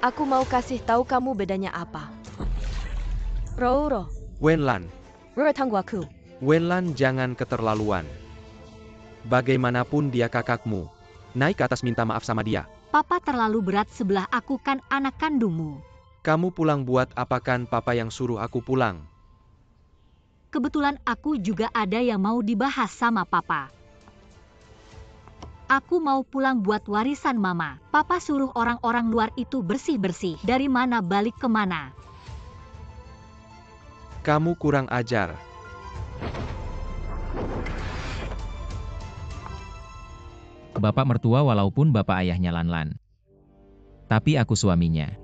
Aku mau kasih tahu kamu bedanya apa. Roro, Wenlan, Rorotangguaku. Wenlan jangan keterlaluan. Bagaimanapun dia kakakmu. Naik ke atas minta maaf sama dia. Papa terlalu berat sebelah aku kan anak kandungmu. Kamu pulang buat apa kan papa yang suruh aku pulang? Kebetulan aku juga ada yang mau dibahas sama papa. Aku mau pulang buat warisan mama. Papa suruh orang-orang luar itu bersih-bersih. Dari mana balik kemana? Kamu kurang ajar. Bapak mertua walaupun bapak ayahnya Lanlan. Tapi aku suaminya.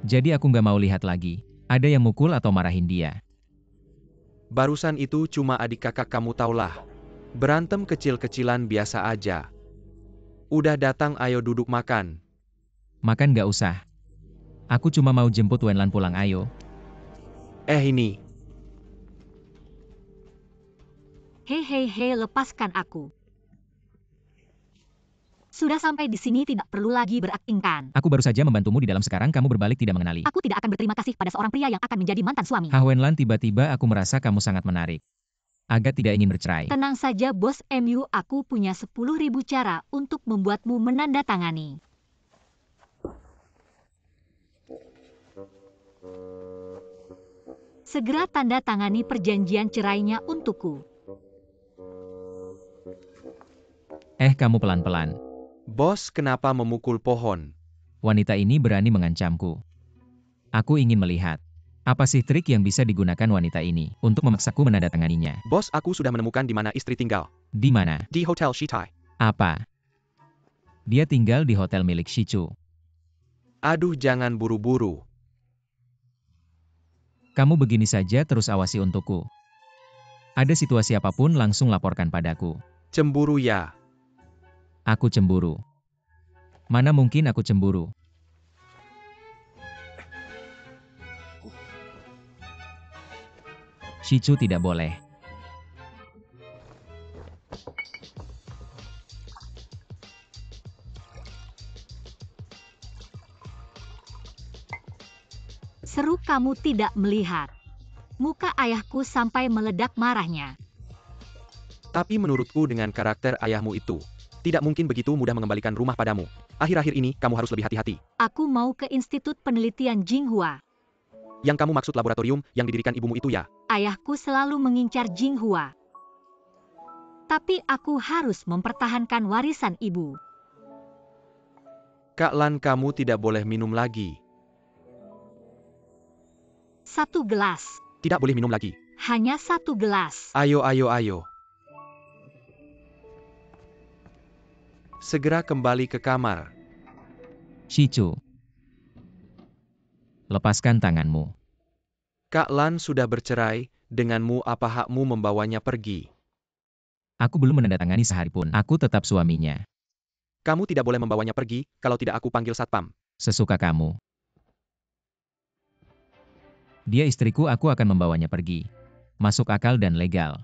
Jadi aku nggak mau lihat lagi. Ada yang mukul atau marahin dia. Barusan itu cuma adik kakak kamu taulah. Berantem kecil-kecilan biasa aja. Udah datang ayo duduk makan. Makan nggak usah. Aku cuma mau jemput Wenlan pulang ayo. Ini. Hei, lepaskan aku. Sudah sampai di sini tidak perlu lagi berakting kan? Aku baru saja membantumu di dalam sekarang kamu berbalik tidak mengenali. Aku tidak akan berterima kasih pada seorang pria yang akan menjadi mantan suami. Wenlan tiba-tiba aku merasa kamu sangat menarik. Agak tidak ingin bercerai. Tenang saja bos MU, aku punya 10.000 cara untuk membuatmu menandatangani. Segera tanda tangani perjanjian cerainya untukku. Kamu pelan-pelan. Bos kenapa memukul pohon? Wanita ini berani mengancamku. Aku ingin melihat. Apa sih trik yang bisa digunakan wanita ini untuk memaksaku menandatanganinya? Bos, aku sudah menemukan di mana istri tinggal. Di mana? Di Hotel Shitai. Apa? Dia tinggal di hotel milik Shichu. Aduh, jangan buru-buru. Kamu begini saja terus awasi untukku. Ada situasi apapun langsung laporkan padaku. Cemburu ya? Aku cemburu. Mana mungkin aku cemburu? Shichu tidak boleh. Seru kamu tidak melihat. Muka ayahku sampai meledak marahnya. Tapi menurutku dengan karakter ayahmu itu, tidak mungkin begitu mudah mengembalikan rumah padamu. Akhir-akhir ini, kamu harus lebih hati-hati. Aku mau ke Institut Penelitian Jinghua. Yang kamu maksud laboratorium yang didirikan ibumu itu ya? Ayahku selalu mengincar Jinghua. Tapi aku harus mempertahankan warisan ibu. Kak Lan, kamu tidak boleh minum lagi. 1 gelas. Tidak boleh minum lagi. Hanya 1 gelas. Ayo. Segera kembali ke kamar. Shichu. Lepaskan tanganmu. Kak Lan sudah bercerai, denganmu apa hakmu membawanya pergi? Aku belum menandatangani sehari pun. Aku tetap suaminya. Kamu tidak boleh membawanya pergi, kalau tidak aku panggil satpam. Sesuka kamu. Dia istriku, aku akan membawanya pergi. Masuk akal dan legal.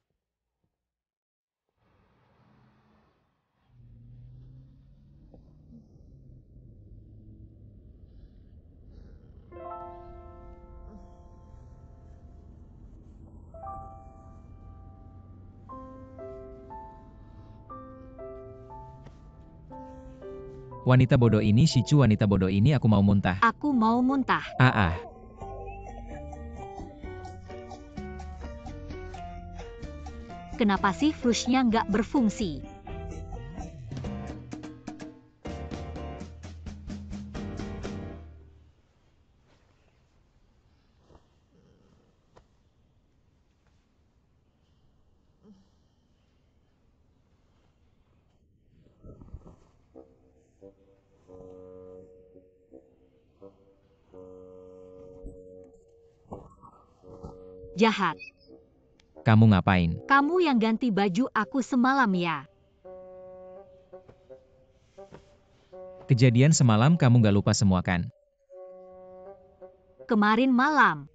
Wanita bodoh ini, Shichu, wanita bodoh ini, aku mau muntah. Aku mau muntah. Kenapa sih flushnya nggak berfungsi? Jahat. Kamu ngapain? Kamu yang ganti baju aku semalam ya? Kejadian semalam kamu gak lupa semua kan? Kemarin malam.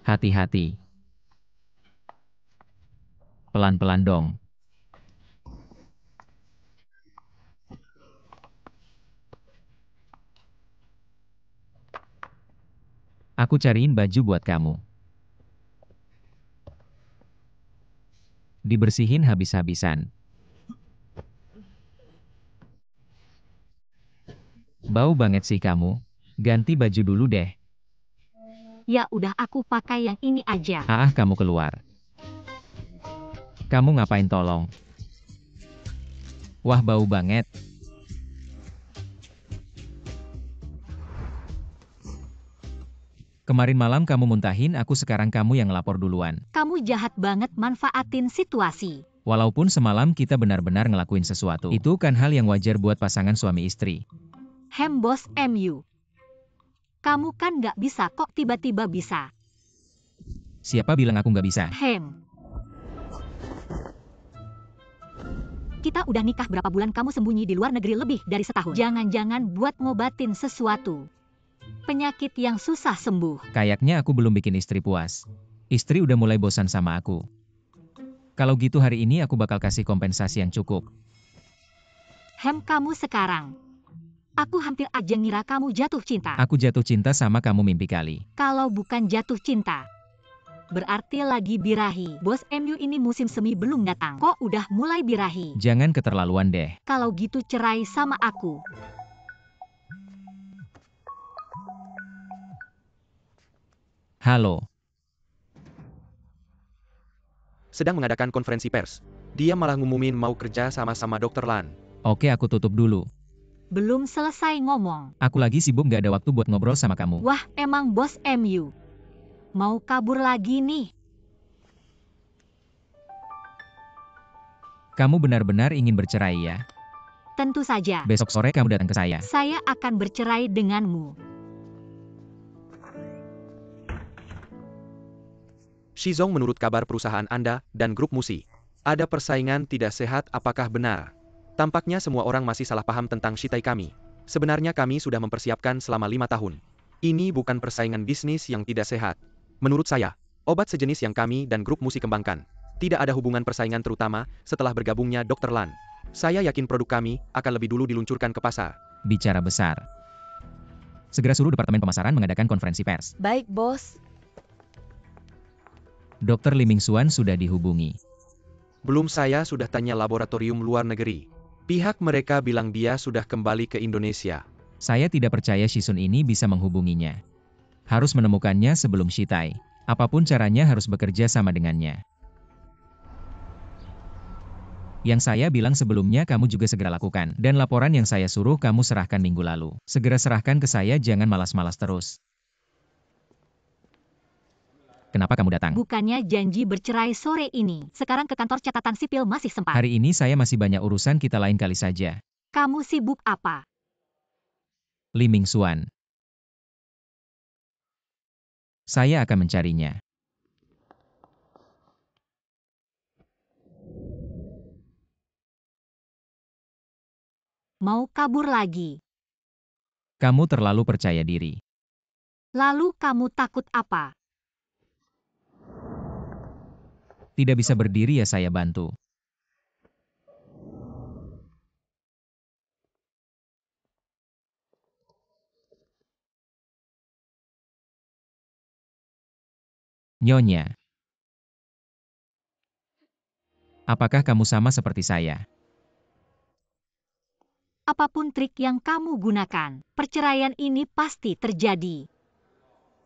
Hati-hati. Pelan-pelan dong. Aku cariin baju buat kamu. Dibersihin habis-habisan. Bau banget sih kamu. Ganti baju dulu deh. Ya udah aku pakai yang ini aja. Kamu keluar. Kamu ngapain tolong? Wah, bau banget. Kemarin malam kamu muntahin aku, sekarang kamu yang ngelapor duluan. Kamu jahat banget manfaatin situasi. Walaupun semalam kita benar-benar ngelakuin sesuatu. Itu kan hal yang wajar buat pasangan suami istri. Bos MU. Kamu kan nggak bisa kok tiba-tiba bisa. Siapa bilang aku nggak bisa? Kita udah nikah berapa bulan kamu sembunyi di luar negeri lebih dari setahun. Jangan-jangan buat ngobatin sesuatu. Penyakit yang susah sembuh. Kayaknya aku belum bikin istri puas. Istri udah mulai bosan sama aku. Kalau gitu hari ini aku bakal kasih kompensasi yang cukup. Kamu sekarang. Aku hampir aja ngira kamu jatuh cinta. Aku jatuh cinta sama kamu mimpi kali. Kalau bukan jatuh cinta, berarti lagi birahi. Bos MU ini musim semi belum datang. Kok udah mulai birahi? Jangan keterlaluan deh. Kalau gitu cerai sama aku. Halo. Sedang mengadakan konferensi pers. Dia malah ngumumin mau kerja sama Dr. Lan. Oke, aku tutup dulu. Belum selesai ngomong. Aku lagi sibuk, gak ada waktu buat ngobrol sama kamu. Wah, emang bos MU. Mau kabur lagi nih. Kamu benar-benar ingin bercerai ya? Tentu saja. Besok sore kamu datang ke saya. Saya akan bercerai denganmu. Shizong, menurut kabar perusahaan Anda dan grup Musi, ada persaingan tidak sehat, apakah benar? Tampaknya semua orang masih salah paham tentang Shitai kami. Sebenarnya kami sudah mempersiapkan selama 5 tahun. Ini bukan persaingan bisnis yang tidak sehat. Menurut saya, obat sejenis yang kami dan grup Musi kembangkan, tidak ada hubungan persaingan, terutama setelah bergabungnya Dr. Lan. Saya yakin produk kami akan lebih dulu diluncurkan ke pasar. Bicara besar. Segera suruh Departemen Pemasaran mengadakan konferensi pers. Baik, bos. Dr. Lee Mingxuan sudah dihubungi. Belum, saya sudah tanya laboratorium luar negeri. Pihak mereka bilang dia sudah kembali ke Indonesia. Saya tidak percaya Shizong ini bisa menghubunginya. Harus menemukannya sebelum Shitai. Apapun caranya harus bekerja sama dengannya. Yang saya bilang sebelumnya kamu juga segera lakukan. Dan laporan yang saya suruh kamu serahkan minggu lalu. Segera serahkan ke saya, jangan malas-malas terus. Kenapa kamu datang? Bukannya janji bercerai sore ini. Sekarang ke kantor catatan sipil masih sempat. Hari ini saya masih banyak urusan, kita lain kali saja. Kamu sibuk apa? Lee Mingxuan. Saya akan mencarinya. Mau kabur lagi? Kamu terlalu percaya diri. Lalu kamu takut apa? Tidak bisa berdiri ya, saya bantu. Nyonya. Apakah kamu sama seperti saya? Apapun trik yang kamu gunakan, perceraian ini pasti terjadi.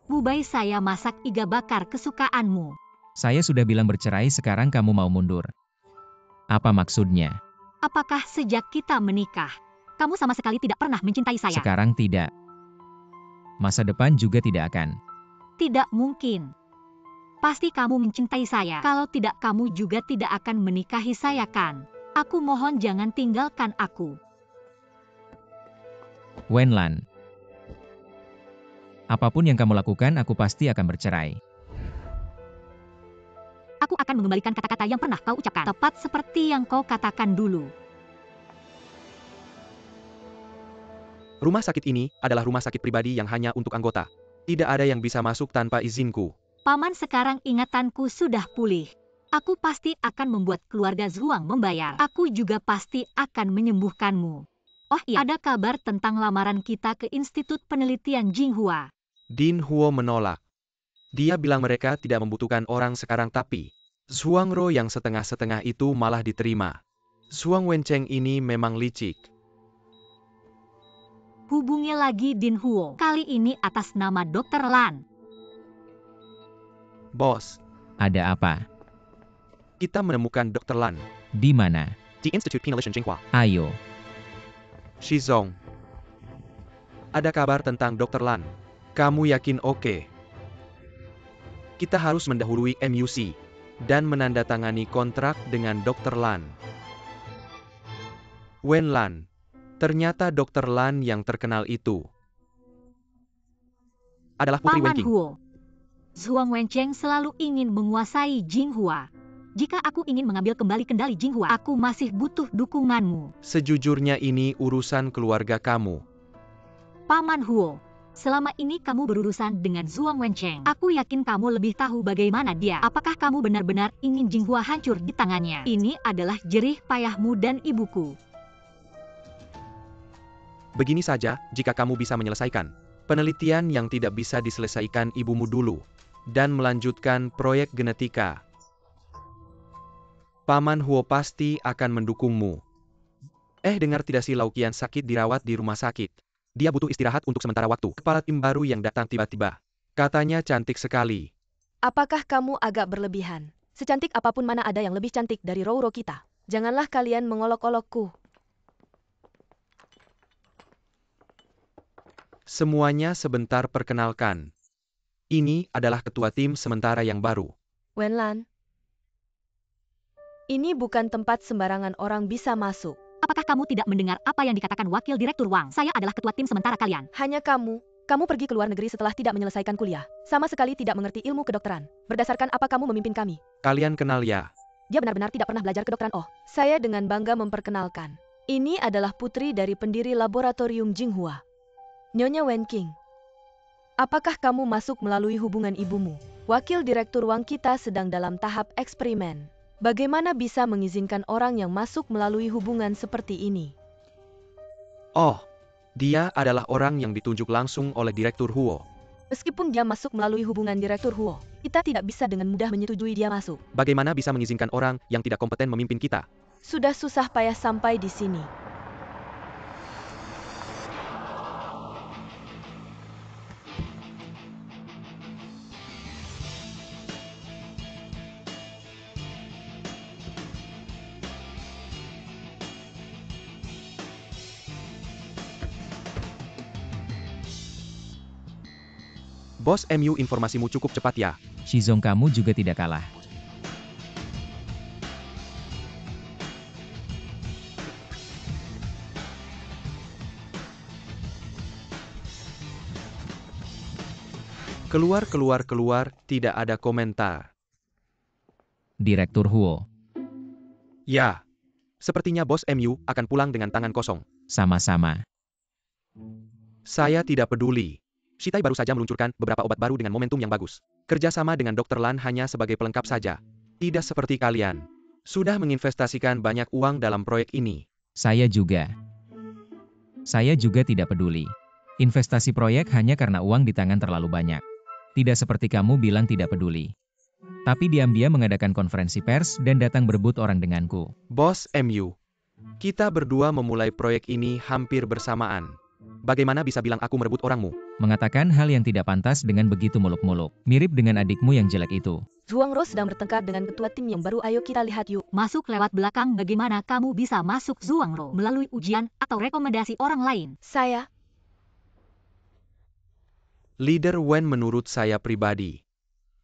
Bubai saya masak iga bakar kesukaanmu. Saya sudah bilang bercerai, sekarang kamu mau mundur. Apa maksudnya? Apakah sejak kita menikah, kamu sama sekali tidak pernah mencintai saya? Sekarang tidak. Masa depan juga tidak akan. Tidak mungkin. Pasti kamu mencintai saya. Kalau tidak, kamu juga tidak akan menikahi saya kan? Aku mohon jangan tinggalkan aku. Wenlan. Apapun yang kamu lakukan, aku pasti akan bercerai. Aku akan mengembalikan kata-kata yang pernah kau ucapkan. Tepat seperti yang kau katakan dulu. Rumah sakit ini adalah rumah sakit pribadi yang hanya untuk anggota. Tidak ada yang bisa masuk tanpa izinku. Paman, sekarang ingatanku sudah pulih. Aku pasti akan membuat keluarga Zhuang membayar. Aku juga pasti akan menyembuhkanmu. Oh iya, ada kabar tentang lamaran kita ke Institut Penelitian Jinghua. Din Huo menolak. Dia bilang mereka tidak membutuhkan orang sekarang tapi Zhuangro yang setengah-setengah itu malah diterima. Zhuang Wencheng ini memang licik. Hubungi lagi Din Huo, kali ini atas nama Dr. Lan. Bos, Ada apa? kita menemukan Dr. Lan Di mana? di Institut Penelitian Jinghua. Ayo. Shizong. Ada kabar tentang Dr. Lan. Kamu yakin oke? Kita harus mendahului MUC dan menandatangani kontrak dengan Dr. Lan. Wen Lan. Ternyata Dr. Lan yang terkenal itu adalah Putri Paman Wenqing. Huo, Zhuang Wencheng selalu ingin menguasai Jinghua. Jika aku ingin mengambil kembali kendali Jinghua, aku masih butuh dukunganmu. Sejujurnya ini urusan keluarga kamu. Paman Huo, selama ini kamu berurusan dengan Zhuang Wencheng. Aku yakin kamu lebih tahu bagaimana dia. Apakah kamu benar-benar ingin Jinghua hancur di tangannya? Ini adalah jerih payahmu dan ibuku. Begini saja, jika kamu bisa menyelesaikan penelitian yang tidak bisa diselesaikan ibumu dulu, dan melanjutkan proyek genetika, Paman Huo pasti akan mendukungmu. Dengar tidak si Lau Qian sakit dirawat di rumah sakit. Dia butuh istirahat untuk sementara waktu. Kepala tim baru yang datang tiba-tiba. Katanya cantik sekali. Apakah kamu agak berlebihan? Secantik apapun mana ada yang lebih cantik dari Rouro kita. Janganlah kalian mengolok-olokku. Semuanya sebentar perkenalkan. Ini adalah ketua tim sementara yang baru. Wen Lan. Ini bukan tempat sembarangan orang bisa masuk. Apakah kamu tidak mendengar apa yang dikatakan Wakil Direktur Wang? Saya adalah ketua tim sementara kalian. Hanya kamu pergi ke luar negeri setelah tidak menyelesaikan kuliah. Sama sekali tidak mengerti ilmu kedokteran. Berdasarkan apa kamu memimpin kami? Kalian kenal ya? Dia benar-benar tidak pernah belajar kedokteran. Oh, saya dengan bangga memperkenalkan. Ini adalah putri dari pendiri laboratorium Jinghua, Nyonya Wenqing. Apakah kamu masuk melalui hubungan ibumu? Wakil Direktur Wang kita sedang dalam tahap eksperimen. Bagaimana bisa mengizinkan orang yang masuk melalui hubungan seperti ini? Oh, dia adalah orang yang ditunjuk langsung oleh Direktur Huo. Meskipun dia masuk melalui hubungan Direktur Huo, kita tidak bisa dengan mudah menyetujui dia masuk. Bagaimana bisa mengizinkan orang yang tidak kompeten memimpin kita? Sudah susah payah sampai di sini. Bos MU, informasimu cukup cepat ya. Shizong, kamu juga tidak kalah. Keluar, tidak ada komentar. Direktur Huo. Ya, sepertinya bos MU akan pulang dengan tangan kosong. Sama-sama. Saya tidak peduli. Shitai baru saja meluncurkan beberapa obat baru dengan momentum yang bagus. Kerjasama dengan Dr. Lan hanya sebagai pelengkap saja. Tidak seperti kalian. Sudah menginvestasikan banyak uang dalam proyek ini. Saya juga. Saya juga tidak peduli. Investasi proyek hanya karena uang di tangan terlalu banyak. Tidak seperti kamu bilang tidak peduli. Tapi diam-diam mengadakan konferensi pers dan datang berebut orang denganku. Bos MU, kita berdua memulai proyek ini hampir bersamaan. Bagaimana bisa bilang aku merebut orangmu? Mengatakan hal yang tidak pantas dengan begitu muluk-muluk. Mirip dengan adikmu yang jelek itu. Zhuangro sedang bertengkar dengan ketua tim yang baru. Ayo kita lihat yuk. Masuk lewat belakang. Bagaimana kamu bisa masuk Zhuangro? Melalui ujian atau rekomendasi orang lain? Saya. Leader Wen, menurut saya pribadi.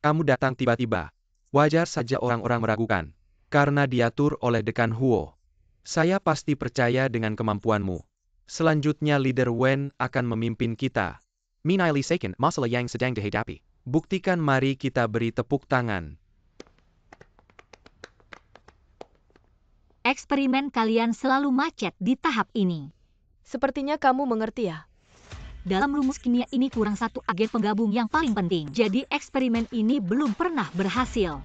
Kamu datang tiba-tiba. Wajar saja orang-orang meragukan. Karena diatur oleh Dekan Huo. Saya pasti percaya dengan kemampuanmu. Selanjutnya Leader Wen akan memimpin kita. Minaili Seiken, masalah yang sedang dihadapi. Buktikan, mari kita beri tepuk tangan. Eksperimen kalian selalu macet di tahap ini. Sepertinya kamu mengerti ya. Dalam rumus kimia ini kurang satu agen penggabung yang paling penting. Jadi eksperimen ini belum pernah berhasil.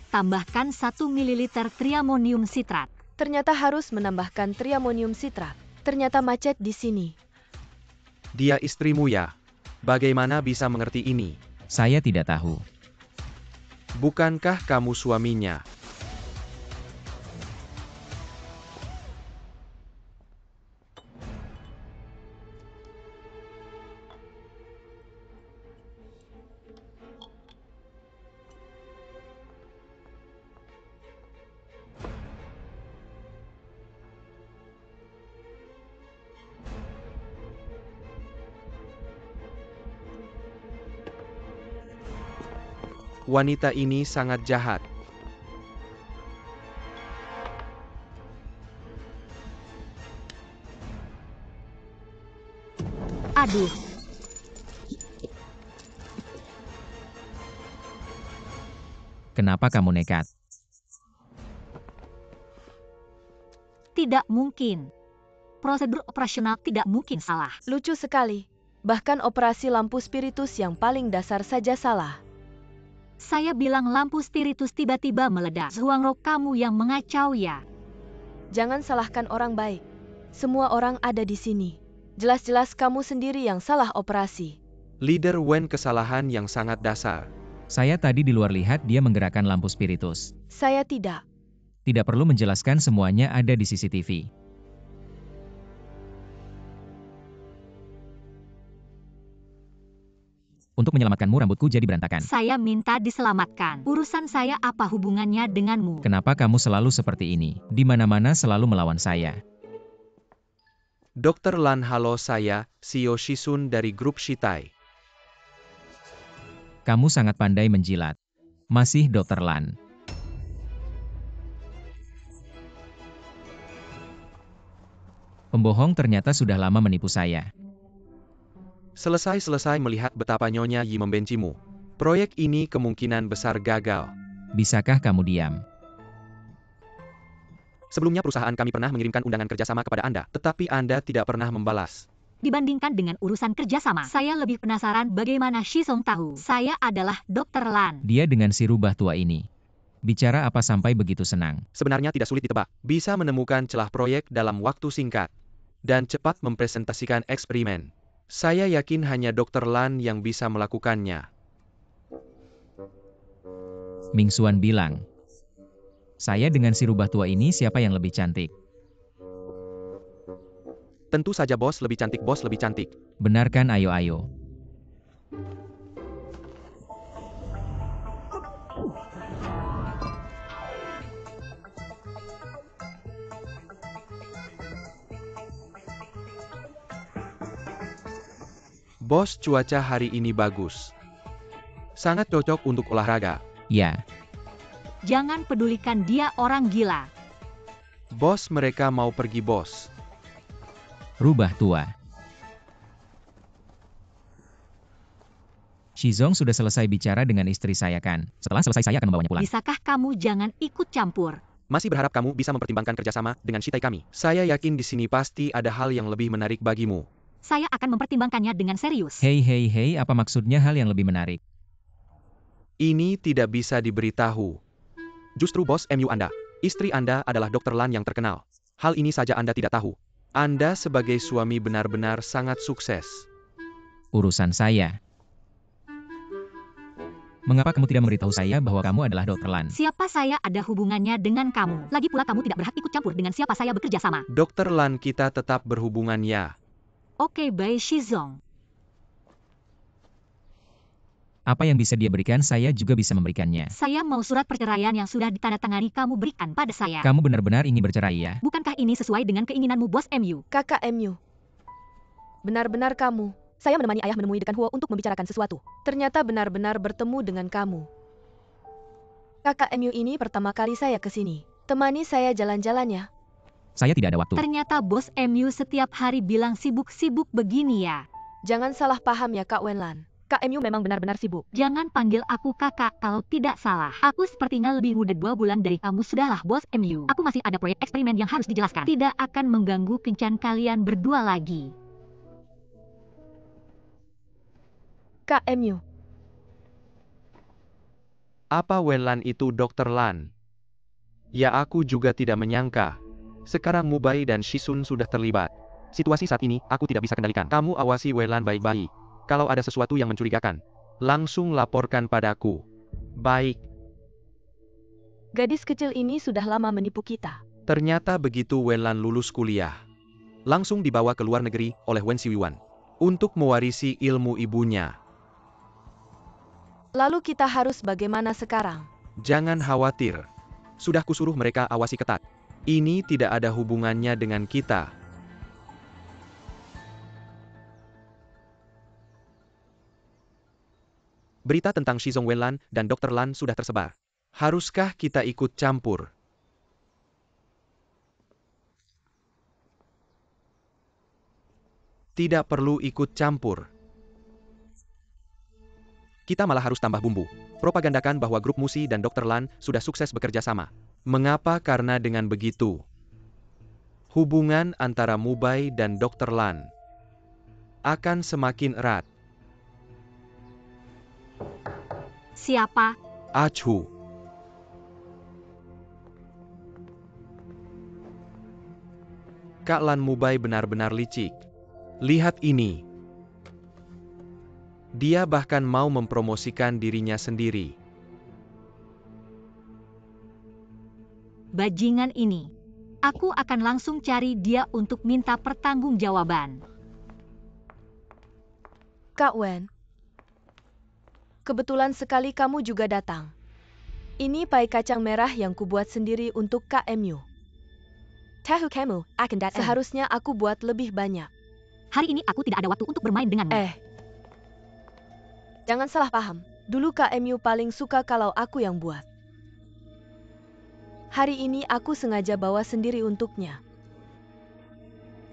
Tambahkan 1 ml triamonium sitrat. Ternyata harus menambahkan triamonium sitrat. Ternyata macet di sini. Dia istrimu ya? Bagaimana bisa mengerti ini? Saya tidak tahu. Bukankah kamu suaminya? Wanita ini sangat jahat. Aduh, Kenapa kamu nekat? tidak mungkin. Prosedur operasional tidak mungkin salah. Lucu sekali. Bahkan operasi lampu spiritus yang paling dasar saja salah. Saya bilang lampu spiritus tiba-tiba meledak. Zhuangro, kamu yang mengacau ya. Jangan salahkan orang baik. Semua orang ada di sini. Jelas-jelas kamu sendiri yang salah operasi. Leader Wen kesalahan yang sangat dasar. Saya tadi di luar lihat dia menggerakkan lampu spiritus. Saya tidak. Tidak perlu menjelaskan, semuanya ada di CCTV. Untuk menyelamatkanmu rambutku jadi berantakan. Saya minta diselamatkan. Urusan saya apa hubungannya denganmu? Kenapa kamu selalu seperti ini? Di mana-mana selalu melawan saya. Dr. Lan, halo, saya, Sio Shisun dari grup Shitai. Kamu sangat pandai menjilat. Masih Dr. Lan. Pembohong ternyata sudah lama menipu saya. Selesai melihat betapa Nyonya Yi membencimu. Proyek ini kemungkinan besar gagal. Bisakah kamu diam? Sebelumnya perusahaan kami pernah mengirimkan undangan kerjasama kepada Anda, tetapi Anda tidak pernah membalas. Dibandingkan dengan urusan kerjasama, saya lebih penasaran bagaimana Shizong tahu saya adalah Dr. Lan. Dia dengan si rubah tua ini. Bicara apa sampai begitu senang? Sebenarnya tidak sulit ditebak, bisa menemukan celah proyek dalam waktu singkat, dan cepat mempresentasikan eksperimen. Saya yakin hanya Dr. Lan yang bisa melakukannya. Ming Xuan bilang, saya dengan si rubah tua ini siapa yang lebih cantik? Tentu saja bos lebih cantik, bos lebih cantik. Benar kan, ayo. Bos, cuaca hari ini bagus. Sangat cocok untuk olahraga. Ya, Jangan pedulikan dia, orang gila. Bos, mereka mau pergi, bos. rubah tua. Shizong sudah selesai bicara dengan istri saya kan? Setelah selesai saya akan membawanya pulang. Bisakah kamu jangan ikut campur? Masih berharap kamu bisa mempertimbangkan kerjasama dengan Shitai kami. Saya yakin di sini pasti ada hal yang lebih menarik bagimu. Saya akan mempertimbangkannya dengan serius. Hei, apa maksudnya hal yang lebih menarik? Ini tidak bisa diberitahu. Justru bos MU Anda, istri Anda adalah Dr. Lan yang terkenal. Hal ini saja Anda tidak tahu. Anda sebagai suami benar-benar sangat sukses. Urusan saya. Mengapa kamu tidak memberitahu saya bahwa kamu adalah Dr. Lan? Siapa saya ada hubungannya dengan kamu? Lagi pula kamu tidak berhak ikut campur dengan siapa saya bekerja sama. Dr. Lan, kita tetap berhubungan ya. Oke, baik Shizong. Apa yang bisa dia berikan saya juga bisa memberikannya. Saya mau surat perceraian yang sudah ditandatangani kamu berikan pada saya. Kamu benar-benar ingin bercerai ya? Bukankah ini sesuai dengan keinginanmu, Bos MU? Kakak MU. Benar-benar kamu. Saya menemani ayah menemui Dekan Huo untuk membicarakan sesuatu. Ternyata benar-benar bertemu dengan kamu. Kakak MU ini pertama kali saya ke sini. Temani saya jalan-jalan ya. Saya tidak ada waktu. Ternyata Bos MU setiap hari bilang sibuk-sibuk begini ya. Jangan salah paham ya Kak Wenlan. Kak MU memang benar-benar sibuk. Jangan panggil aku kakak kalau tidak salah. Aku sepertinya lebih muda 2 bulan dari kamu. Sudahlah Bos MU. Aku masih ada proyek eksperimen yang harus dijelaskan. Tidak akan mengganggu kencan kalian berdua lagi. Kak MU. Apa Wenlan itu Dr. Lan? Ya aku juga tidak menyangka. Sekarang Mubai dan Shisun sudah terlibat. Situasi saat ini aku tidak bisa kendalikan. Kamu awasi Wenlan baik-baik. Kalau ada sesuatu yang mencurigakan, langsung laporkan padaku. Baik. Gadis kecil ini sudah lama menipu kita. Ternyata begitu Wenlan lulus kuliah, langsung dibawa ke luar negeri oleh Wen Xiuan untuk mewarisi ilmu ibunya. Lalu kita harus bagaimana sekarang? Jangan khawatir. Sudah kusuruh mereka awasi ketat. Ini tidak ada hubungannya dengan kita. Berita tentang Shizong Wenlan dan Dr. Lan sudah tersebar. Haruskah kita ikut campur? Tidak perlu ikut campur. Kita malah harus tambah bumbu. Propagandakan bahwa grup Musi dan Dr. Lan sudah sukses bekerja sama. Mengapa? Karena dengan begitu, hubungan antara Mubai dan Dr. Lan akan semakin erat. Siapa? Achu. Kak Lan Mubai benar-benar licik. Lihat ini. Dia bahkan mau mempromosikan dirinya sendiri. Bajingan ini. Aku akan langsung cari dia untuk minta pertanggungjawaban. Kak Wen. Kebetulan sekali kamu juga datang. Ini pai kacang merah yang kubuat sendiri untuk KMU. Tahu kamu akan datang. Seharusnya aku buat lebih banyak. Hari ini aku tidak ada waktu untuk bermain denganmu. Jangan salah paham. Dulu KMU paling suka kalau aku yang buat. Hari ini aku sengaja bawa sendiri untuknya.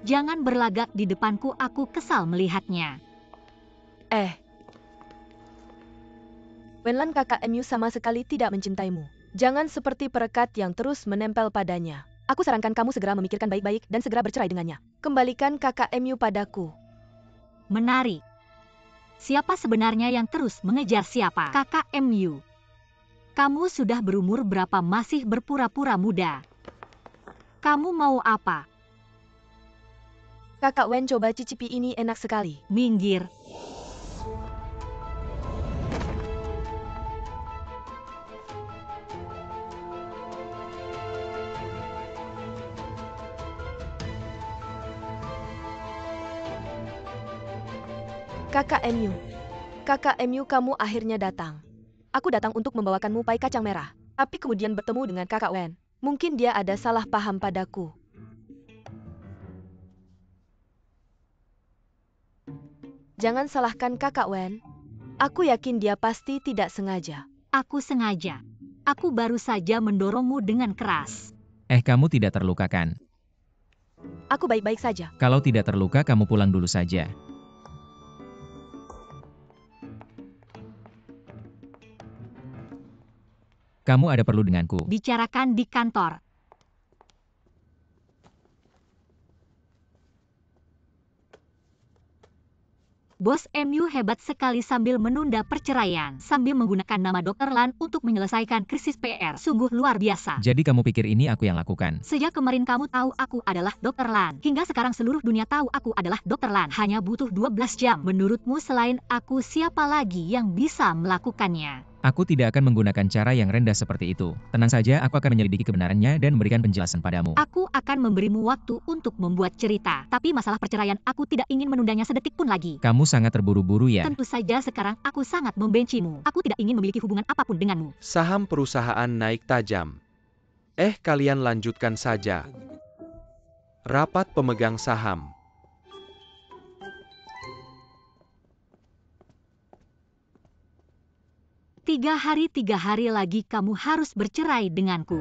Jangan berlagak di depanku, aku kesal melihatnya. Wenlan kakak MU sama sekali tidak mencintaimu. Jangan seperti perekat yang terus menempel padanya. Aku sarankan kamu segera memikirkan baik-baik dan segera bercerai dengannya. Kembalikan kakak MU padaku. Menarik. Siapa sebenarnya yang terus mengejar siapa? Kakak MU. Kamu sudah berumur berapa masih berpura-pura muda? Kamu mau apa? Kakak Wen, coba cicipi ini, enak sekali. Minggir. Kakak MU. Kakak MU, kamu akhirnya datang. Aku datang untuk membawakanmu pai kacang merah. Tapi kemudian bertemu dengan kakak Wen. Mungkin dia ada salah paham padaku. Jangan salahkan kakak Wen. Aku yakin dia pasti tidak sengaja. Aku sengaja. Aku baru saja mendorongmu dengan keras. Kamu tidak terluka kan? Aku baik-baik saja. Kalau tidak terluka, kamu pulang dulu saja. Kamu ada perlu denganku? Bicarakan di kantor. Bos MU hebat sekali sambil menunda perceraian, sambil menggunakan nama Dr. Lan untuk menyelesaikan krisis PR. Sungguh luar biasa. Jadi kamu pikir ini aku yang lakukan? Sejak kemarin kamu tahu aku adalah Dr. Lan. Hingga sekarang seluruh dunia tahu aku adalah Dr. Lan. Hanya butuh 12 jam. Menurutmu selain aku siapa lagi yang bisa melakukannya? Aku tidak akan menggunakan cara yang rendah seperti itu. Tenang saja, aku akan menyelidiki kebenarannya dan memberikan penjelasan padamu. Aku akan memberimu waktu untuk membuat cerita. Tapi masalah perceraian aku tidak ingin menundanya sedetik pun lagi. Kamu sangat terburu-buru ya? Tentu saja sekarang aku sangat membencimu. Aku tidak ingin memiliki hubungan apapun denganmu. Saham perusahaan naik tajam. Kalian lanjutkan saja. Rapat pemegang saham. Tiga hari lagi kamu harus bercerai denganku.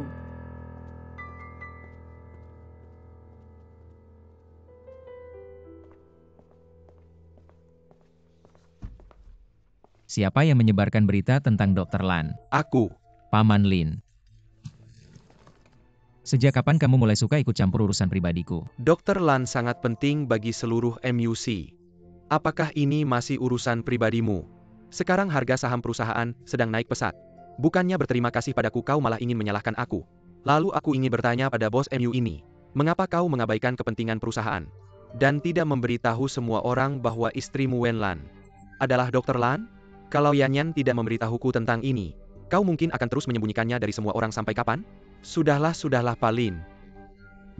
Siapa yang menyebarkan berita tentang Dr. Lan? Aku. Paman Lin. Sejak kapan kamu mulai suka ikut campur urusan pribadiku? Dr. Lan sangat penting bagi seluruh MUC. Apakah ini masih urusan pribadimu? Sekarang harga saham perusahaan sedang naik pesat. Bukannya berterima kasih padaku kau malah ingin menyalahkan aku. Lalu aku ingin bertanya pada bos MU ini. Mengapa kau mengabaikan kepentingan perusahaan? Dan tidak memberitahu semua orang bahwa istrimu Wenlan adalah Dr. Lan? Kalau Yanyan tidak memberitahuku tentang ini, kau mungkin akan terus menyembunyikannya dari semua orang sampai kapan? Sudahlah Palin.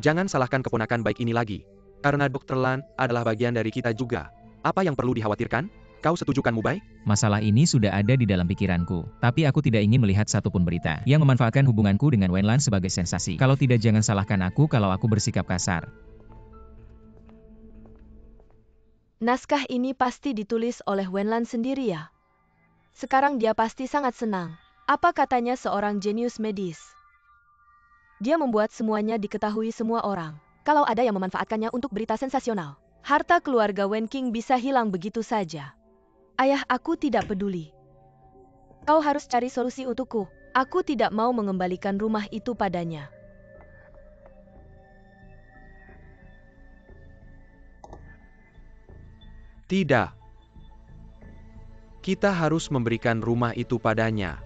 Jangan salahkan keponakan baik ini lagi. Karena Dr. Lan adalah bagian dari kita juga. Apa yang perlu dikhawatirkan? Kau setuju kan Mubai? Masalah ini sudah ada di dalam pikiranku, tapi aku tidak ingin melihat satupun berita yang memanfaatkan hubunganku dengan Wenlan sebagai sensasi. Kalau tidak jangan salahkan aku kalau aku bersikap kasar. Naskah ini pasti ditulis oleh Wenlan sendiri ya? Sekarang dia pasti sangat senang. Apa katanya seorang jenius medis? Dia membuat semuanya diketahui semua orang. Kalau ada yang memanfaatkannya untuk berita sensasional, harta keluarga Wen Qing bisa hilang begitu saja. Ayah, aku tidak peduli. Kau harus cari solusi untukku. Aku tidak mau mengembalikan rumah itu padanya. Tidak. Kita harus memberikan rumah itu padanya.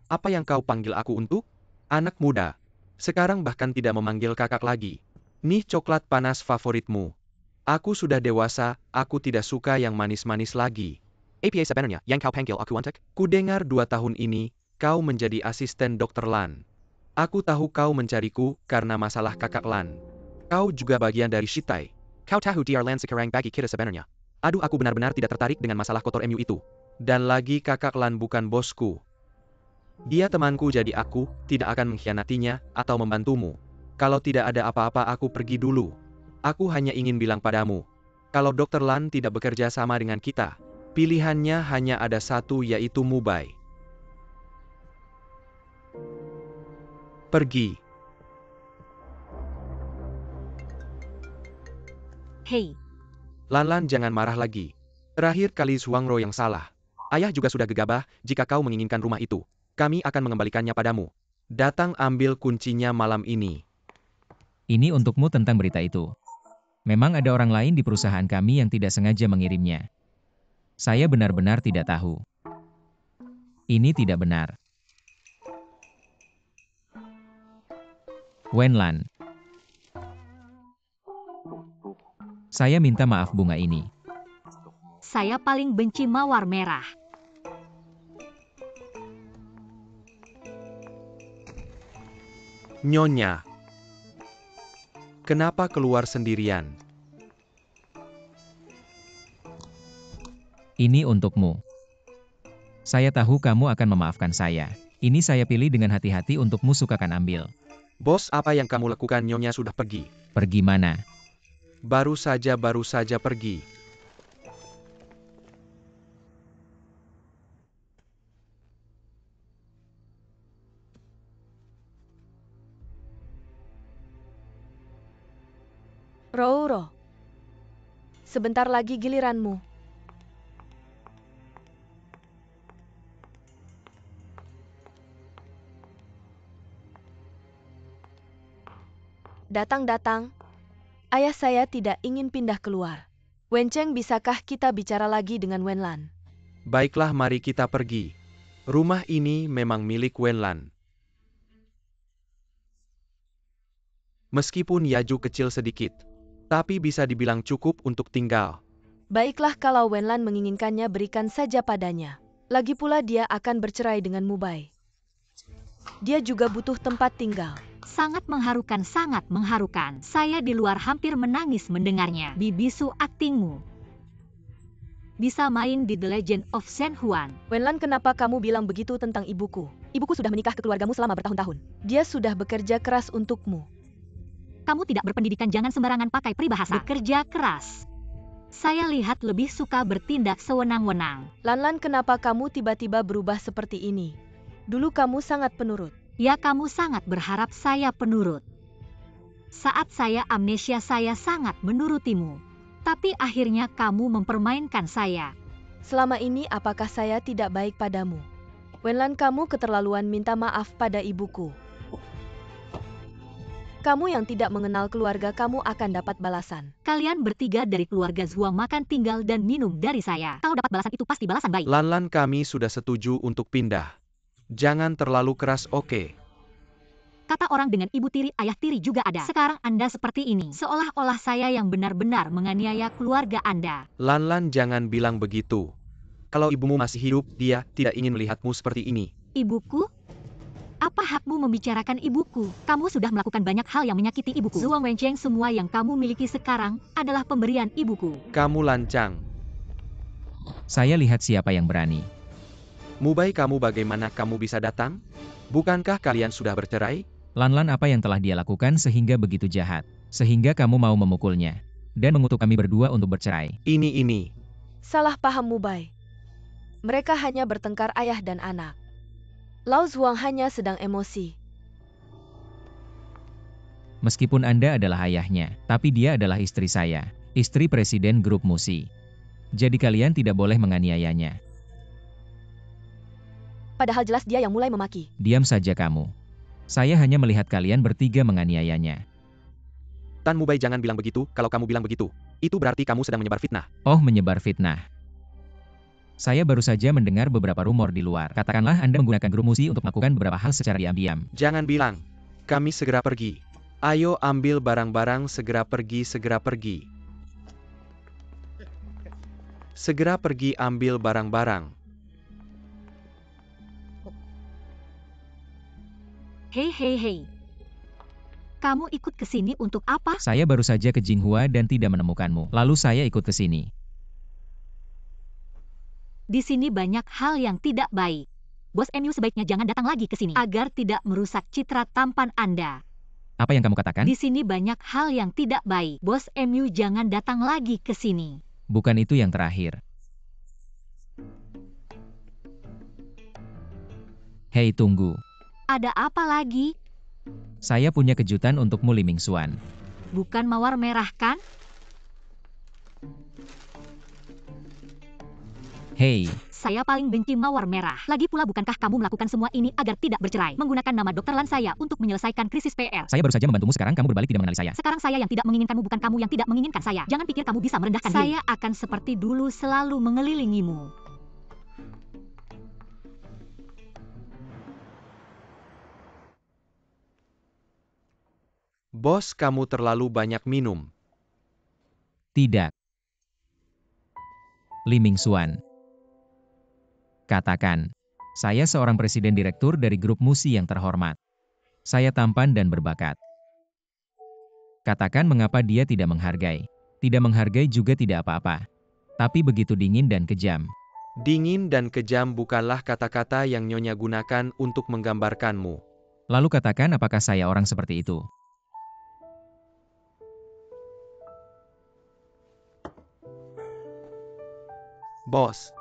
Apa yang kau panggil aku untuk? Anak muda. Sekarang bahkan tidak memanggil kakak lagi. Nih coklat panas favoritmu. Aku sudah dewasa, aku tidak suka yang manis-manis lagi. Apa sebenarnya yang kau panggil aku untuk? Kudengar 2 tahun ini, kau menjadi asisten Dr. Lan. Aku tahu kau mencariku karena masalah kakak Lan. Kau juga bagian dari Shitai. Kau tahu Dr. Lan sekarang bagi kita sebenarnya. Aduh, aku benar-benar tidak tertarik dengan masalah kotor MU itu. Dan lagi kakak Lan bukan bosku. Dia temanku jadi aku tidak akan mengkhianatinya atau membantumu. Kalau tidak ada apa-apa aku pergi dulu. Aku hanya ingin bilang padamu. Kalau Dr. Lan tidak bekerja sama dengan kita, pilihannya hanya ada satu yaitu Mubai. Pergi. Hei, Lan jangan marah lagi. Terakhir kali Zhuangro yang salah. Ayah juga sudah gegabah jika kau menginginkan rumah itu. Kami akan mengembalikannya padamu. Datang ambil kuncinya malam ini. Ini untukmu tentang berita itu. Memang ada orang lain di perusahaan kami yang tidak sengaja mengirimnya. Saya benar-benar tidak tahu. Ini tidak benar. Wenlan. Saya minta maaf bunga ini. saya paling benci mawar merah. Nyonya. Kenapa keluar sendirian? Ini untukmu. Saya tahu kamu akan memaafkan saya. Ini saya pilih dengan hati-hati untukmu sukakan ambil. Bos, apa yang kamu lakukan? Nyonya sudah pergi. Pergi mana? Baru saja pergi. Rouro. Sebentar lagi giliranmu. Datang. Ayah saya tidak ingin pindah keluar. Wen Cheng, bisakah kita bicara lagi dengan Wenlan? Baiklah, mari kita pergi. Rumah ini memang milik Wenlan. Meskipun Yaju kecil sedikit, tapi bisa dibilang cukup untuk tinggal. Baiklah, kalau Wenlan menginginkannya berikan saja padanya. Lagi pula dia akan bercerai dengan Mubai. Dia juga butuh tempat tinggal. Sangat mengharukan, sangat mengharukan. Saya di luar hampir menangis mendengarnya. Bibisu aktingmu. Bisa main di The Legend of Shen Huan. Wenlan, kenapa kamu bilang begitu tentang ibuku? Ibuku sudah menikah ke keluargamu selama bertahun-tahun. Dia sudah bekerja keras untukmu. Kamu tidak berpendidikan, jangan sembarangan pakai peribahasa. Bekerja keras. Saya lihat lebih suka bertindak sewenang-wenang. Lan, kenapa kamu tiba-tiba berubah seperti ini? Dulu kamu sangat penurut. Ya, kamu sangat berharap saya penurut. Saat saya amnesia saya sangat menurutimu. Tapi akhirnya kamu mempermainkan saya. Selama ini apakah saya tidak baik padamu? Wenlan, kamu keterlaluan minta maaf pada ibuku. Kamu yang tidak mengenal keluarga kamu akan dapat balasan. Kalian bertiga dari keluarga Zhuang makan, tinggal, dan minum dari saya. Kalau dapat balasan itu pasti balasan baik. Lan-Lan, kami sudah setuju untuk pindah. Jangan terlalu keras, oke? Kata orang dengan ibu tiri, ayah tiri juga ada. Sekarang Anda seperti ini. Seolah-olah saya yang benar-benar menganiaya keluarga Anda. Lan-Lan, jangan bilang begitu. Kalau ibumu masih hidup, dia tidak ingin melihatmu seperti ini. Ibuku? Apa hakmu membicarakan ibuku? Kamu sudah melakukan banyak hal yang menyakiti ibuku. Zhuang Wencheng, semua yang kamu miliki sekarang adalah pemberian ibuku. Kamu lancang. Saya lihat siapa yang berani. Mubai, kamu bagaimana kamu bisa datang? Bukankah kalian sudah bercerai? Lan-Lan, apa yang telah dia lakukan sehingga begitu jahat? Sehingga kamu mau memukulnya. Dan mengutuk kami berdua untuk bercerai. Ini. Salah paham Mubai. Mereka hanya bertengkar ayah dan anak. Lao Zhuang hanya sedang emosi. Meskipun Anda adalah ayahnya, tapi dia adalah istri saya. Istri Presiden Grup Musi. Jadi kalian tidak boleh menganiayanya. Padahal jelas dia yang mulai memaki. Diam saja kamu. Saya hanya melihat kalian bertiga menganiayanya. Tan Mubai, jangan bilang begitu. Kalau kamu bilang begitu, itu berarti kamu sedang menyebar fitnah. Oh, menyebar fitnah. Saya baru saja mendengar beberapa rumor di luar. Katakanlah Anda menggunakan Grup Musi untuk melakukan beberapa hal secara diam-diam. Jangan bilang. Kami segera pergi. Ayo ambil barang-barang, segera pergi, segera pergi. Segera pergi ambil barang-barang. Hei. Kamu ikut ke sini untuk apa? Saya baru saja ke Jinghua dan tidak menemukanmu. Lalu saya ikut ke sini. Di sini banyak hal yang tidak baik. Bos MU sebaiknya jangan datang lagi ke sini agar tidak merusak citra tampan Anda. Apa yang kamu katakan? Di sini banyak hal yang tidak baik. Bos MU jangan datang lagi ke sini. Bukan itu yang terakhir. Hei, tunggu. Ada apa lagi? Saya punya kejutan untukmu, Li Mingxuan. Bukan mawar merah kan? Hei, Saya paling benci mawar merah. Lagi pula bukankah kamu melakukan semua ini agar tidak bercerai? Menggunakan nama Dr. Lan saya untuk menyelesaikan krisis PR. saya baru saja membantumu, sekarang kamu berbalik tidak mengenali saya. Sekarang saya yang tidak menginginkanmu, bukan kamu yang tidak menginginkan saya. Jangan pikir kamu bisa merendahkan diri. Saya akan seperti dulu selalu mengelilingimu. Bos, kamu terlalu banyak minum. Tidak. Li Mingxuan. Katakan, saya seorang presiden direktur dari Grup Musi yang terhormat. Saya tampan dan berbakat. Katakan mengapa dia tidak menghargai. Tidak menghargai juga tidak apa-apa. Tapi begitu dingin dan kejam. Dingin dan kejam bukanlah kata-kata yang Nyonya gunakan untuk menggambarkanmu. Lalu katakan apakah saya orang seperti itu? Bos,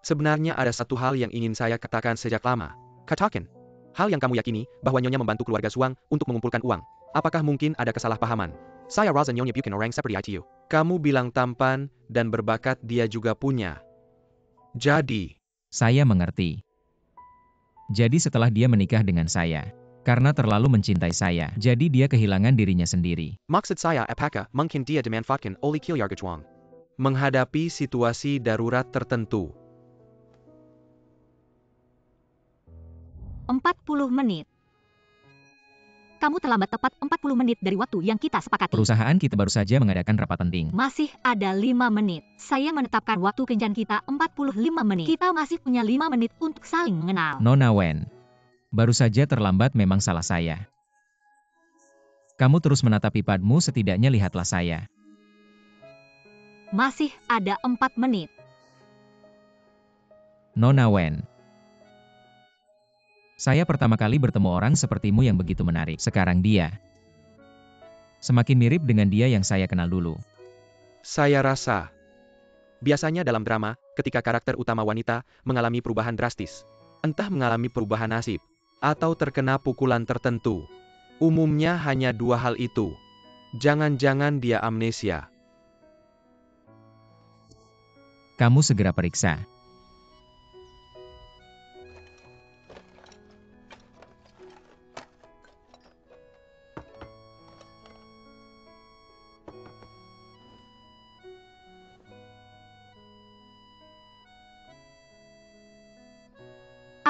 sebenarnya ada satu hal yang ingin saya katakan sejak lama. Katakan, hal yang kamu yakini, bahwa Nyonya membantu keluarga Zhuang untuk mengumpulkan uang. Apakah mungkin ada kesalahpahaman? Saya rasa Nyonya bukan orang seperti itu. Kamu bilang tampan dan berbakat, dia juga punya. Jadi, Saya mengerti. Jadi setelah dia menikah dengan saya, karena terlalu mencintai saya, jadi dia kehilangan dirinya sendiri. maksud saya apakah mungkin dia dimanfaatkan oleh keluarga Zhuang menghadapi situasi darurat tertentu? 40 menit. Kamu terlambat tepat 40 menit dari waktu yang kita sepakati. Perusahaan kita baru saja mengadakan rapat penting. Masih ada 5 menit. Saya menetapkan waktu kencan kita 45 menit. Kita masih punya 5 menit untuk saling mengenal. Nona Wen. Baru saja terlambat, memang salah saya. Kamu terus menatapi padmu, setidaknya lihatlah saya. Masih ada 4 menit. Nona Wen. Saya pertama kali bertemu orang sepertimu yang begitu menarik. Sekarang dia semakin mirip dengan dia yang saya kenal dulu. Saya rasa, biasanya dalam drama, ketika karakter utama wanita mengalami perubahan drastis, entah mengalami perubahan nasib, atau terkena pukulan tertentu, umumnya hanya dua hal itu. Jangan-jangan dia amnesia. Kamu segera periksa.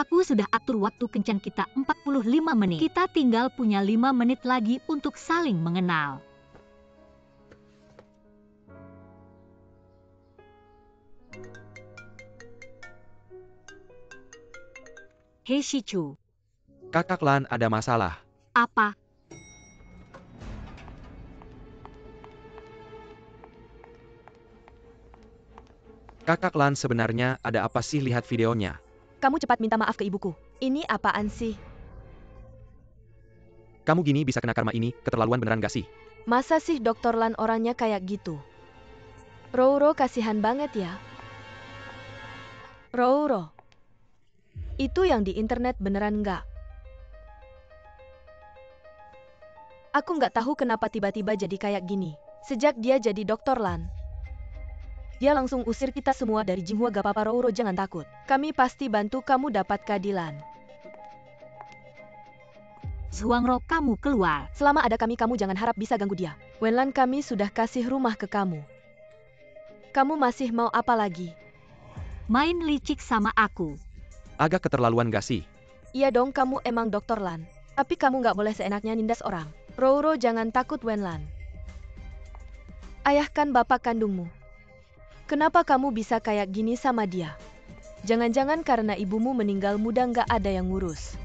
Aku sudah atur waktu kencan kita 45 menit. Kita tinggal punya 5 menit lagi untuk saling mengenal. Hei Shichu, Kakak Lan ada masalah. apa? Kakak Lan sebenarnya ada apa sih, lihat videonya. Kamu cepat minta maaf ke ibuku. Ini apaan sih? Kamu gini bisa kena karma ini, keterlaluan beneran gak sih? Masa sih Dr. Lan orangnya kayak gitu? Rouro kasihan banget ya. Rouro. Itu yang di internet beneran nggak? Aku nggak tahu kenapa tiba-tiba jadi kayak gini. Sejak dia jadi Dr. Lan, dia langsung usir kita semua dari Jinghua. Gak apa-apa Rouro, jangan takut. Kami pasti bantu kamu dapat keadilan. Zhuangro, kamu keluar. Selama ada kami, kamu jangan harap bisa ganggu dia. Wenlan, kami sudah kasih rumah ke kamu. Kamu masih mau apa lagi? Main licik sama aku. Agak keterlaluan gak sih? Iya dong, kamu emang Dr. Lan. Tapi kamu nggak boleh seenaknya nindas orang. Rouro, jangan takut Wenlan. Ayah kan bapak kandungmu. Kenapa kamu bisa kayak gini sama dia? Jangan-jangan karena ibumu meninggal muda nggak ada yang ngurus.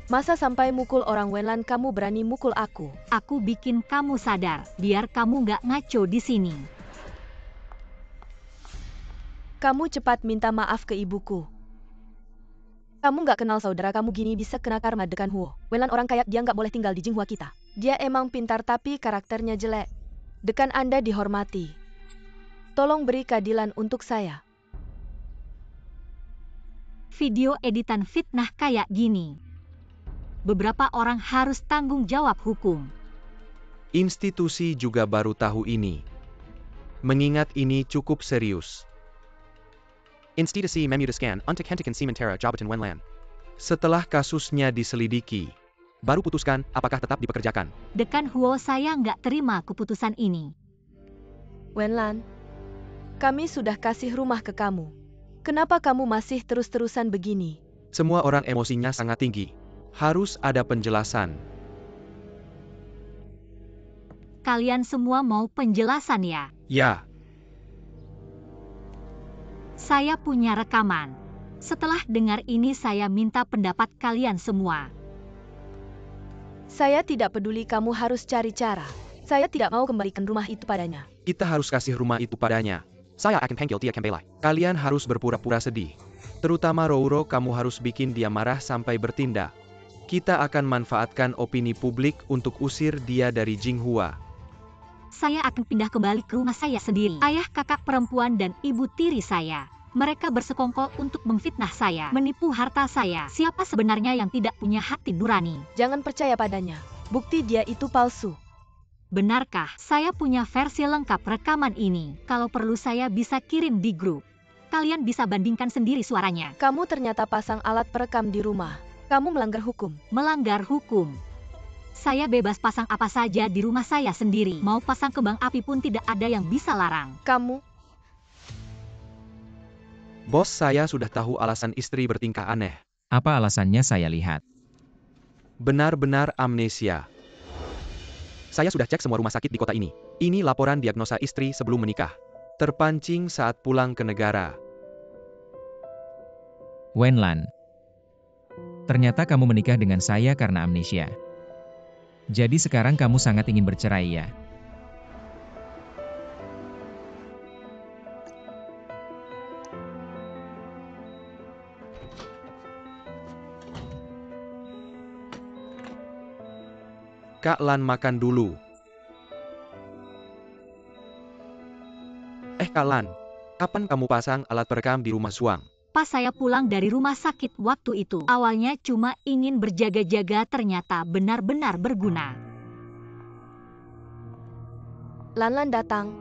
Masa sampai mukul orang? Wenlan, kamu berani mukul aku? Aku bikin kamu sadar, biar kamu nggak ngaco di sini. Kamu cepat minta maaf ke ibuku. Kamu nggak kenal saudara kamu gini bisa kena karma Dekan Huo. Wenlan orang kayak dia nggak boleh tinggal di Jinghua kita. Dia emang pintar tapi karakternya jelek. Dekan Anda dihormati. Tolong beri keadilan untuk saya. Video editan fitnah kayak gini. Beberapa orang harus tanggung jawab hukum. Institusi juga baru tahu ini. Mengingat ini cukup serius. Institusi memutuskan untuk hentikan sementara jabatan Wenlan. Setelah kasusnya diselidiki, baru putuskan apakah tetap dipekerjakan. Dekan Huo, saya nggak terima keputusan ini. Wenlan, kami sudah kasih rumah ke kamu. Kenapa kamu masih terus-terusan begini? Semua orang emosinya sangat tinggi. Harus ada penjelasan. Kalian semua mau penjelasan ya? Ya, Saya punya rekaman. Setelah dengar ini saya minta pendapat kalian semua. Saya tidak peduli, kamu harus cari cara. Saya tidak mau kembalikan rumah itu padanya. kita harus kasih rumah itu padanya. Saya akan panggil dia kembali. Kalian harus berpura-pura sedih. Terutama Rouro, kamu harus bikin dia marah sampai bertindak. Kita akan manfaatkan opini publik untuk usir dia dari Jinghua. Saya akan pindah kembali ke rumah saya sendiri. Ayah, kakak perempuan, dan ibu tiri saya. Mereka bersekongkol untuk memfitnah saya, menipu harta saya. Siapa sebenarnya yang tidak punya hati nurani? Jangan percaya padanya. Bukti dia itu palsu. Benarkah? Saya punya versi lengkap rekaman ini. Kalau perlu saya bisa kirim di grup. Kalian bisa bandingkan sendiri suaranya. Kamu ternyata pasang alat perekam di rumah. Kamu melanggar hukum. Melanggar hukum. Saya bebas pasang apa saja di rumah saya sendiri. Mau pasang kembang api pun tidak ada yang bisa larang. Kamu, Bos, saya sudah tahu alasan istri bertingkah aneh. Apa alasannya saya lihat? Benar-benar amnesia. Saya sudah cek semua rumah sakit di kota ini. Ini laporan diagnosa istri sebelum menikah. Terpancing saat pulang ke negara. Wenlan. Ternyata kamu menikah dengan saya karena amnesia. Jadi sekarang kamu sangat ingin bercerai ya? Kak Lan, makan dulu. Kak Lan, kapan kamu pasang alat perekam di rumah Suang? Pas saya pulang dari rumah sakit waktu itu, awalnya cuma ingin berjaga-jaga, ternyata benar-benar berguna. Lanlan datang.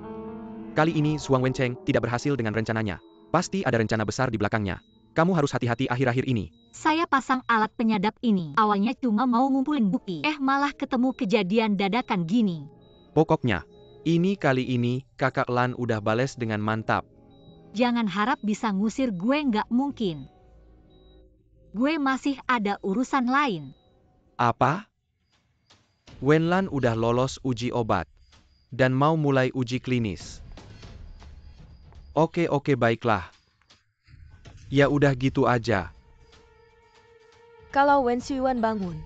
Kali ini Suang Wencheng tidak berhasil dengan rencananya. Pasti ada rencana besar di belakangnya. Kamu harus hati-hati akhir-akhir ini. Saya pasang alat penyadap ini. Awalnya cuma mau ngumpulin bukti. Malah ketemu kejadian dadakan gini. Pokoknya, kali ini kakak Lan udah bales dengan mantap. Jangan harap bisa ngusir gue, nggak mungkin. Gue masih ada urusan lain. Apa? Wenlan udah lolos uji obat. Dan mau mulai uji klinis. Oke baiklah. Ya udah gitu aja. Kalau Wen Xiyuan bangun,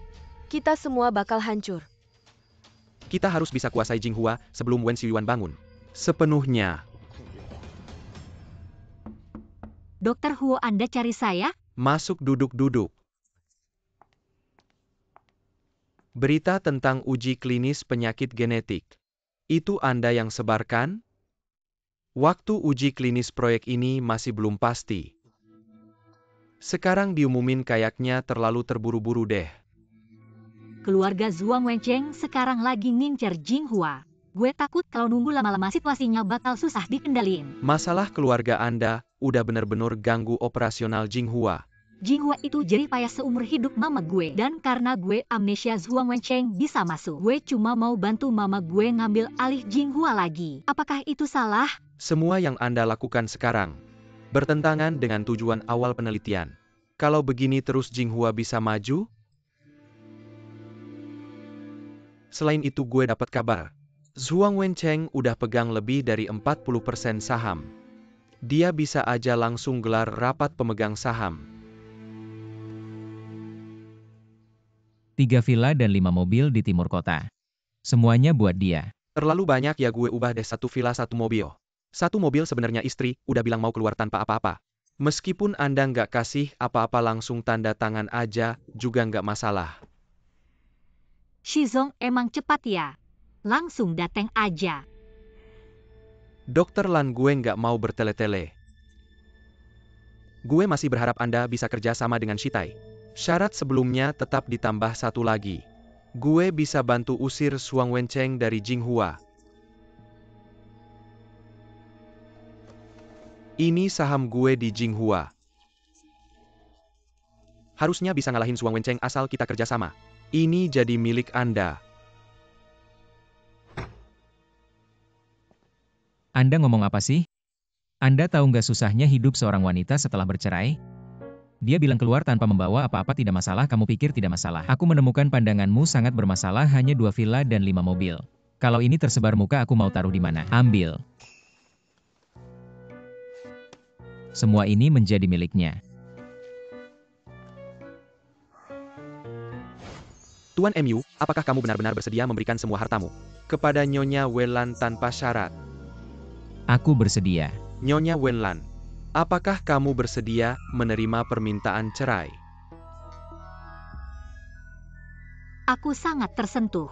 kita semua bakal hancur. Kita harus bisa kuasai Jinghua sebelum Wen Xiyuan bangun. Sepenuhnya. Dokter Huo, Anda cari saya? Masuk duduk-duduk. Berita tentang uji klinis penyakit genetik. Itu Anda yang sebarkan? Waktu uji klinis proyek ini masih belum pasti. Sekarang diumumin kayaknya terlalu terburu-buru deh. Keluarga Zhuang Wencheng sekarang lagi ngincer Jinghua. Gue takut kalau nunggu lama-lama situasinya bakal susah dikendaliin. Masalah keluarga Anda udah bener-bener ganggu operasional Jinghua. Jinghua itu jerih payah seumur hidup mama gue. Dan karena gue amnesia, Zhuang Wencheng bisa masuk. Gue cuma mau bantu mama gue ngambil alih Jinghua lagi. Apakah itu salah? Semua yang Anda lakukan sekarang bertentangan dengan tujuan awal penelitian. Kalau begini terus Jinghua bisa maju? Selain itu gue dapat kabar. Zhuang Wencheng udah pegang lebih dari 40% saham. Dia bisa aja langsung gelar rapat pemegang saham. 3 villa dan 5 mobil di timur kota. Semuanya buat dia. Terlalu banyak ya, gue ubah deh 1 villa 1 mobil. 1 mobil sebenarnya istri, udah bilang mau keluar tanpa apa-apa. Meskipun Anda nggak kasih apa-apa langsung tanda tangan aja, juga nggak masalah. Shizong emang cepat ya. Langsung dateng aja. Dokter Lan, gue nggak mau bertele-tele. Gue masih berharap Anda bisa kerja sama dengan Shitai. Syarat sebelumnya tetap ditambah 1 lagi. Gue bisa bantu usir Zhuang Wencheng dari Jinghua. Ini saham gue di Jinghua. Harusnya bisa ngalahin Zhuang Wencheng asal kita kerja sama. Ini jadi milik Anda. Anda ngomong apa sih? Anda tahu nggak susahnya hidup seorang wanita setelah bercerai? Dia bilang keluar tanpa membawa apa-apa tidak masalah, kamu pikir tidak masalah. Aku menemukan pandanganmu sangat bermasalah, hanya 2 villa dan 5 mobil. Kalau ini tersebar muka, aku mau taruh di mana? Ambil. Semua ini menjadi miliknya. Tuan MU, apakah kamu benar-benar bersedia memberikan semua hartamu kepada Nyonya Wenlan tanpa syarat? Aku bersedia. Nyonya Wenlan, apakah kamu bersedia menerima permintaan cerai? Aku sangat tersentuh.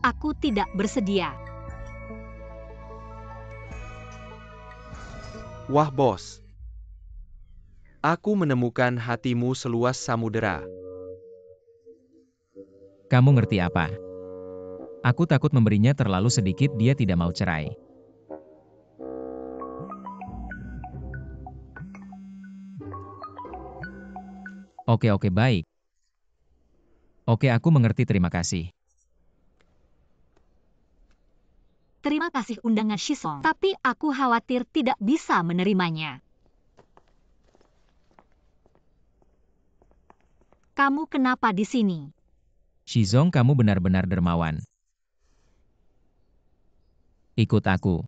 Aku tidak bersedia. Wah bos, aku menemukan hatimu seluas samudera. Kamu ngerti apa? Aku takut memberinya terlalu sedikit, dia tidak mau cerai. Oke, baik. Oke, aku mengerti, terima kasih. Terima kasih undangan Shizong, tapi aku khawatir tidak bisa menerimanya. Kamu kenapa di sini? Shizong, kamu benar-benar dermawan. Ikut aku.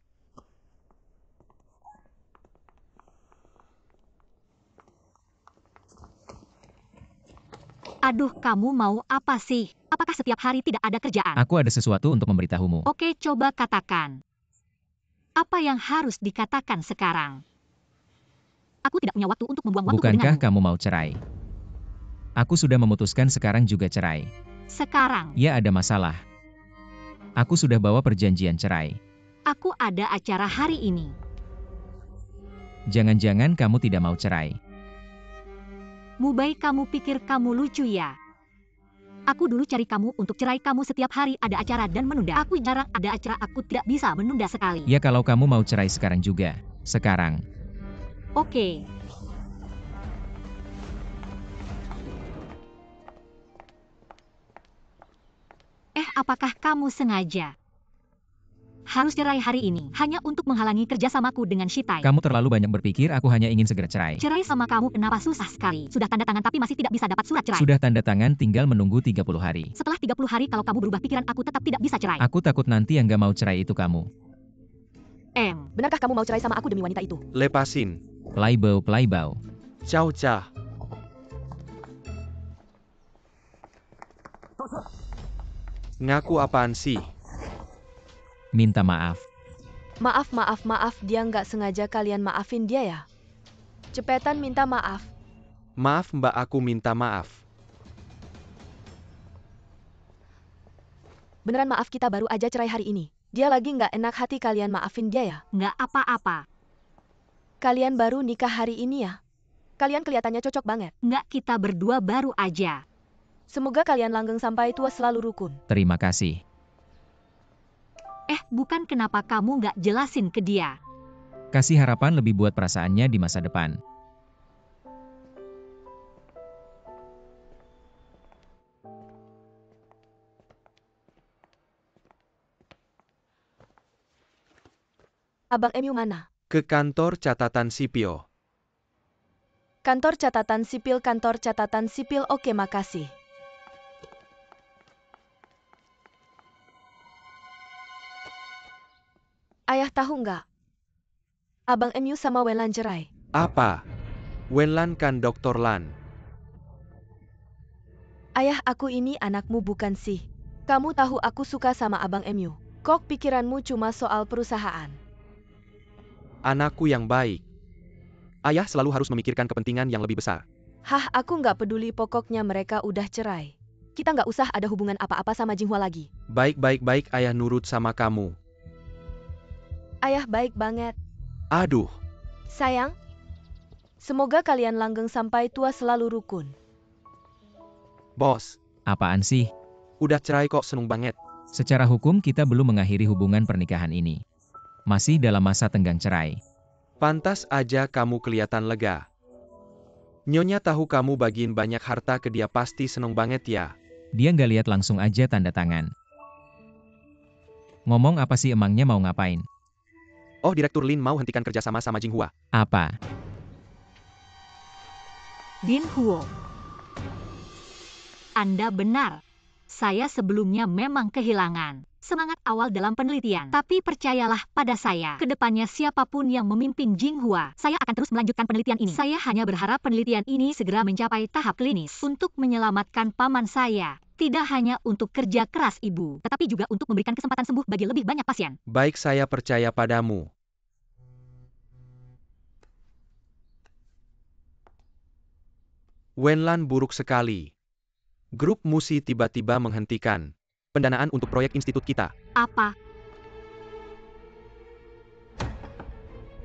Aduh, kamu mau apa sih? Apakah setiap hari tidak ada kerjaan? Aku ada sesuatu untuk memberitahumu. Oke, coba katakan. Apa yang harus dikatakan sekarang? Aku tidak punya waktu untuk membuang waktu Bukankah denganmu. kamu mau cerai? Aku sudah memutuskan sekarang juga cerai. Sekarang, Ya, ada masalah. Aku sudah bawa perjanjian cerai. aku ada acara hari ini. Jangan-jangan kamu tidak mau cerai. Mubai, kamu pikir kamu lucu ya? Aku dulu cari kamu untuk cerai, kamu setiap hari ada acara dan menunda. Aku jarang ada acara, aku tidak bisa menunda sekali. Ya, kalau kamu mau cerai sekarang juga. Sekarang. Oke. Apakah kamu sengaja? harus cerai hari ini hanya untuk menghalangi kerjasamaku dengan Shitai. Kamu terlalu banyak berpikir, aku hanya ingin segera cerai. Cerai sama kamu kenapa susah sekali? Sudah tanda tangan tapi masih tidak bisa dapat surat cerai. Sudah tanda tangan, tinggal menunggu 30 hari. Setelah 30 hari kalau kamu berubah pikiran aku tetap tidak bisa cerai. Aku takut nanti yang gak mau cerai itu kamu. Benarkah kamu mau cerai sama aku demi wanita itu? Lepasin. Playboy. Ciao ciao. Ngaku apaan sih? Minta maaf. Maaf, dia nggak sengaja, kalian maafin dia ya. Cepetan minta maaf. Maaf mbak, aku minta maaf. Beneran maaf, kita baru aja cerai hari ini. Dia lagi nggak enak hati, kalian maafin dia ya. Nggak apa-apa. Kalian baru nikah hari ini ya. Kalian kelihatannya cocok banget. Nggak, kita berdua baru aja. Semoga kalian langgeng sampai tua selalu rukun. Terima kasih. Bukan, kenapa kamu nggak jelasin ke dia? Kasih harapan lebih buat perasaannya di masa depan. Abang Emu mana? Ke kantor catatan sipil. Kantor catatan sipil, oke makasih. Ayah tahu nggak? Abang Emu sama Wenlan cerai. Apa? Wenlan kan Dr. Lan. Ayah, aku ini anakmu bukan sih. Kamu tahu aku suka sama Abang Emu. Kok pikiranmu cuma soal perusahaan? Anakku yang baik. Ayah selalu harus memikirkan kepentingan yang lebih besar. Aku nggak peduli, pokoknya mereka udah cerai. Kita nggak usah ada hubungan apa-apa sama Jinghua lagi. Baik, ayah nurut sama kamu. Ayah baik banget. Aduh. Sayang, semoga kalian langgeng sampai tua selalu rukun. Bos, Apaan sih? udah cerai kok, seneng banget. Secara hukum kita belum mengakhiri hubungan pernikahan ini. Masih dalam masa tenggang cerai. Pantas aja kamu kelihatan lega. Nyonya tahu kamu bagiin banyak harta ke dia, pasti seneng banget ya. Dia nggak lihat, langsung aja tanda tangan. Ngomong apa sih emangnya, mau ngapain? Oh, Direktur Lin mau hentikan kerjasama sama Jinghua. Apa? Din Huo, Anda benar. Saya sebelumnya memang kehilangan semangat awal dalam penelitian. Tapi percayalah pada saya, kedepannya siapapun yang memimpin Jinghua, saya akan terus melanjutkan penelitian ini. Saya hanya berharap penelitian ini segera mencapai tahap klinis untuk menyelamatkan paman saya. Tidak hanya untuk kerja keras ibu, tetapi juga untuk memberikan kesempatan sembuh bagi lebih banyak pasien. Baik, saya percaya padamu. Wenlan buruk sekali. Grup Musi tiba-tiba menghentikan pendanaan untuk proyek institut kita. Apa?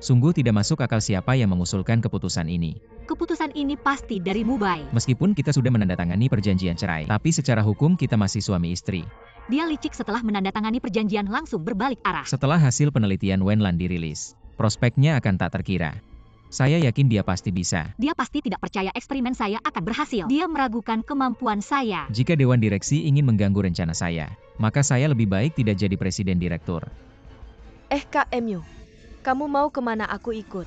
Sungguh tidak masuk akal siapa yang mengusulkan keputusan ini. Keputusan ini pasti dari Mubai. Meskipun kita sudah menandatangani perjanjian cerai, tapi secara hukum kita masih suami istri. Dia licik setelah menandatangani perjanjian langsung berbalik arah. Setelah hasil penelitian Wenlan dirilis, prospeknya akan tak terkira. Saya yakin dia pasti bisa. Dia pasti tidak percaya eksperimen saya akan berhasil. Dia meragukan kemampuan saya. Jika Dewan Direksi ingin mengganggu rencana saya, maka saya lebih baik tidak jadi presiden direktur. Kak Emu, kamu mau kemana aku ikut?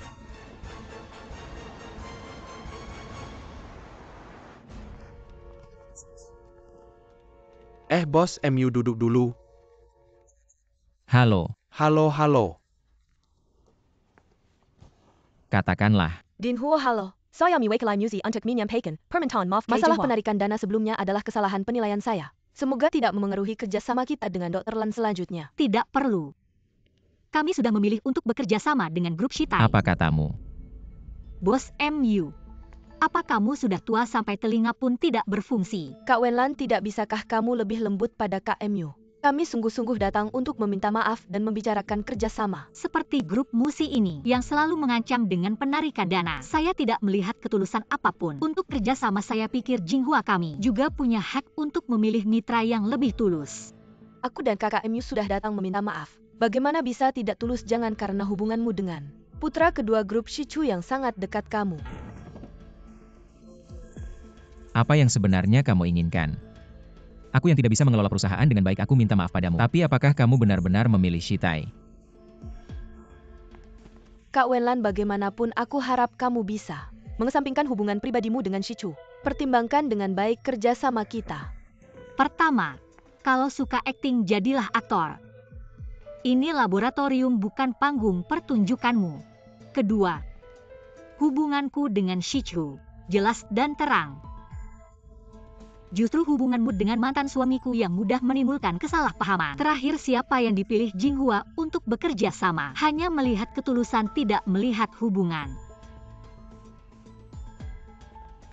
Bos, MU duduk dulu. Halo, Halo. katakanlah. Dinhuo, halo. Saya miwekilai musi untuk menyampaikan permintaan maaf. Masalah penarikan dana sebelumnya adalah kesalahan penilaian saya. Semoga tidak memengaruhi kerjasama kita dengan Dr. Lan selanjutnya. Tidak perlu. Kami sudah memilih untuk bekerja sama dengan grup Shitai. Apa katamu? Bos MU. Apa kamu sudah tua sampai telinga pun tidak berfungsi? Kak Wenlan, tidak bisakah kamu lebih lembut pada Kak Emu? Kami sungguh-sungguh datang untuk meminta maaf dan membicarakan kerjasama. Seperti grup Musi ini yang selalu mengancam dengan penarikan dana. Saya tidak melihat ketulusan apapun untuk kerjasama. Saya pikir Jinghua kami juga punya hak untuk memilih mitra yang lebih tulus. Aku dan kakak Emu sudah datang meminta maaf. Bagaimana bisa tidak tulus? Jangan karena hubunganmu dengan putra kedua grup Shichu yang sangat dekat kamu. Apa yang sebenarnya kamu inginkan? Aku yang tidak bisa mengelola perusahaan dengan baik, aku minta maaf padamu. Tapi apakah kamu benar-benar memilih Shitai? Kak Wenlan, bagaimanapun aku harap kamu bisa mengesampingkan hubungan pribadimu dengan Shichu. Pertimbangkan dengan baik kerjasama kita. Pertama, kalau suka akting jadilah aktor. Ini laboratorium bukan panggung pertunjukanmu. Kedua, hubunganku dengan Shichu jelas dan terang. Justru hubunganmu dengan mantan suamiku yang mudah menimbulkan kesalahpahaman. Terakhir, siapa yang dipilih Jinghua untuk bekerja sama? Hanya melihat ketulusan, tidak melihat hubungan.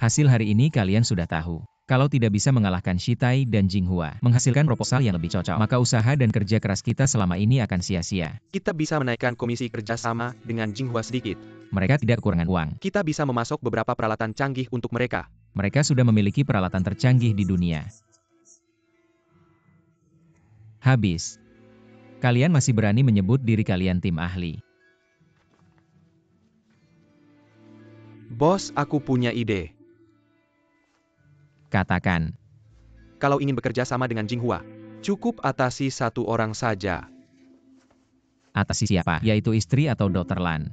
Hasil hari ini kalian sudah tahu. Kalau tidak bisa mengalahkan Shitai dan Jinghua, menghasilkan proposal yang lebih cocok, maka usaha dan kerja keras kita selama ini akan sia-sia. Kita bisa menaikkan komisi kerjasama dengan Jinghua sedikit. Mereka tidak kekurangan uang. Kita bisa memasok beberapa peralatan canggih untuk mereka. Mereka sudah memiliki peralatan tercanggih di dunia. Habis. Kalian masih berani menyebut diri kalian tim ahli. Bos, aku punya ide. Katakan. Kalau ingin bekerja sama dengan Jinghua, cukup atasi satu orang saja. Atasi siapa? Yaitu istri atau Dr. Lan?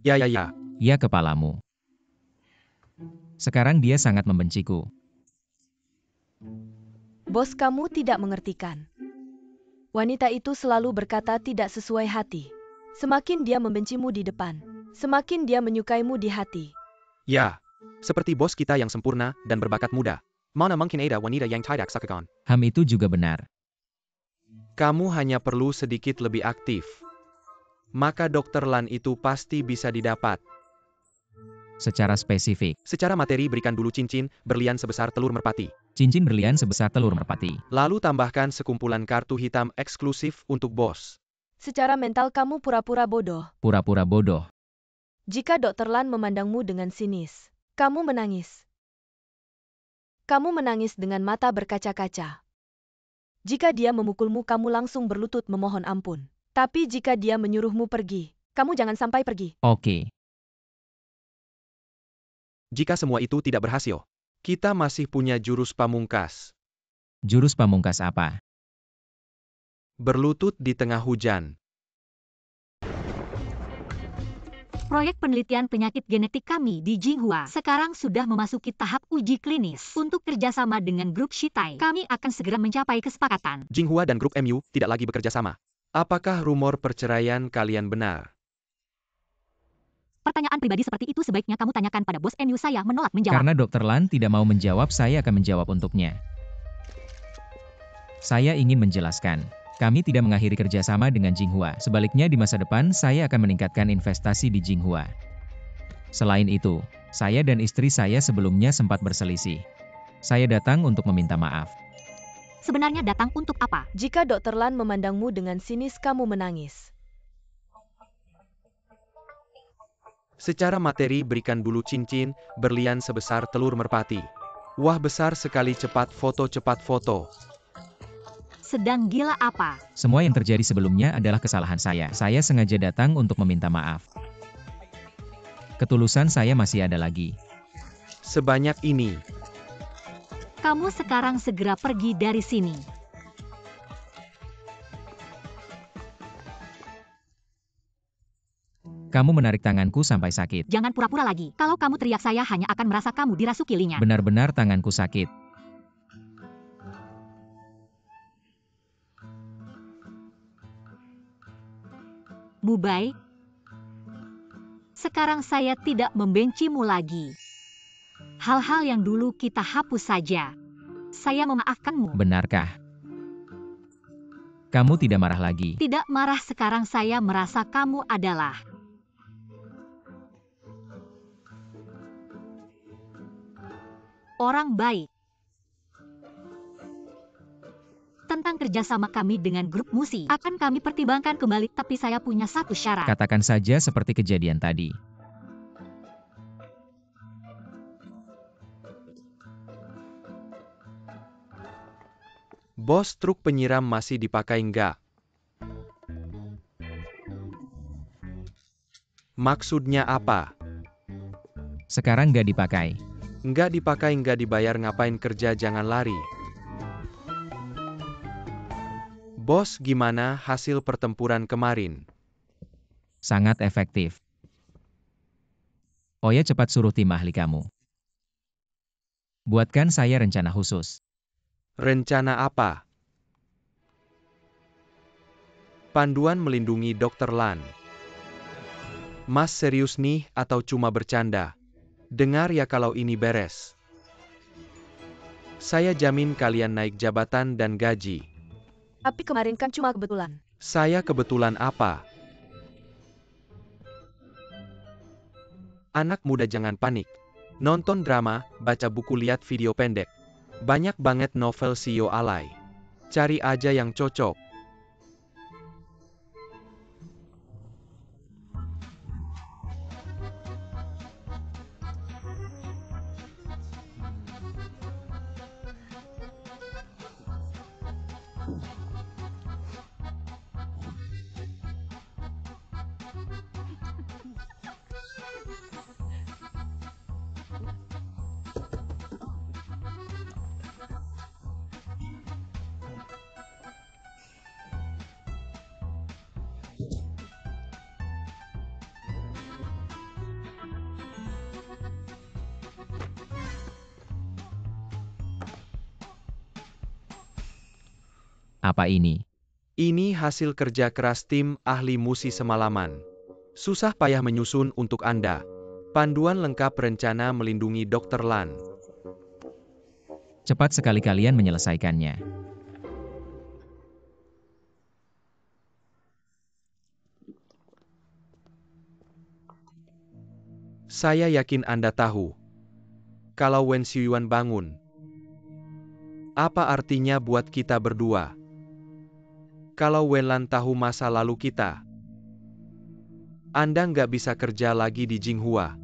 Ya. Ya, kepalamu. Sekarang dia sangat membenciku. Bos, kamu tidak mengertikan. Wanita itu selalu berkata tidak sesuai hati. Semakin dia membencimu di depan, semakin dia menyukaimu di hati. Ya, seperti bos kita yang sempurna dan berbakat muda. Mana mungkin ada wanita yang tidak sukakan. Itu juga benar. Kamu hanya perlu sedikit lebih aktif. Maka Dr. Lan itu pasti bisa didapat. Secara spesifik. Secara materi, berikan dulu cincin berlian sebesar telur merpati. Cincin berlian sebesar telur merpati. Lalu tambahkan sekumpulan kartu hitam eksklusif untuk bos. Secara mental kamu pura-pura bodoh. Pura-pura bodoh. Jika Dr. Lan memandangmu dengan sinis, kamu menangis. Kamu menangis dengan mata berkaca-kaca. Jika dia memukulmu, kamu langsung berlutut memohon ampun. Tapi jika dia menyuruhmu pergi, kamu jangan sampai pergi. Oke. Jika semua itu tidak berhasil, kita masih punya jurus pamungkas. Jurus pamungkas apa? Berlutut di tengah hujan. Proyek penelitian penyakit genetik kami di Jinghua sekarang sudah memasuki tahap uji klinis. Untuk kerjasama dengan grup Shitai, kami akan segera mencapai kesepakatan. Jinghua dan grup MU tidak lagi bekerja sama. Apakah rumor perceraian kalian benar? Pertanyaan pribadi seperti itu sebaiknya kamu tanyakan pada bos MU. Saya menolak menjawab. Karena Dr. Lan tidak mau menjawab, saya akan menjawab untuknya. Saya ingin menjelaskan. Kami tidak mengakhiri kerjasama dengan Jinghua. Sebaliknya, di masa depan saya akan meningkatkan investasi di Jinghua. Selain itu, saya dan istri saya sebelumnya sempat berselisih. Saya datang untuk meminta maaf. Sebenarnya datang untuk apa? Jika Dr. Lan memandangmu dengan sinis, kamu menangis. Secara materi, berikan dulu cincin berlian sebesar telur merpati. Wah, besar sekali. Cepat foto. Sedang gila apa? Semua yang terjadi sebelumnya adalah kesalahan saya. Saya sengaja datang untuk meminta maaf. Ketulusan saya masih ada lagi. Sebanyak ini. Kamu sekarang segera pergi dari sini. Kamu menarik tanganku sampai sakit. Jangan pura-pura lagi. Kalau kamu teriak, saya hanya akan merasa kamu dirasuki linya. Benar-benar tanganku sakit. Bubai. Sekarang saya tidak membencimu lagi. Hal-hal yang dulu kita hapus saja. Saya memaafkanmu. Benarkah? Kamu tidak marah lagi? Tidak marah. Sekarang saya merasa kamu adalah orang baik. Tentang kerjasama kami dengan grup Musi, akan kami pertimbangkan kembali, tapi saya punya satu syarat. Katakan saja seperti kejadian tadi. Bos, truk penyiram masih dipakai nggak? Maksudnya apa? Sekarang nggak dipakai. Nggak dipakai nggak dibayar ngapain kerja jangan lari. Bos, gimana hasil pertempuran kemarin? Sangat efektif. Oya cepat suruh tim ahli kamu. Buatkan saya rencana khusus. Rencana apa? Panduan melindungi Dr. Lan. Mas serius nih atau cuma bercanda? Dengar ya kalau ini beres. Saya jamin kalian naik jabatan dan gaji. Tapi kemarin kan cuma kebetulan. Saya kebetulan apa? Anak muda jangan panik. Nonton drama, baca buku, lihat video pendek. Banyak banget novel CEO alay. Cari aja yang cocok. Apa ini? Ini hasil kerja keras tim ahli musi semalaman. Susah payah menyusun untuk Anda. Panduan lengkap rencana melindungi Dr. Lan. Cepat sekali kalian menyelesaikannya. Saya yakin Anda tahu. Kalau Wen Xuyuan bangun, apa artinya buat kita berdua? Kalau Wen Lan tahu masa lalu kita, Anda nggak bisa kerja lagi di Jinghua.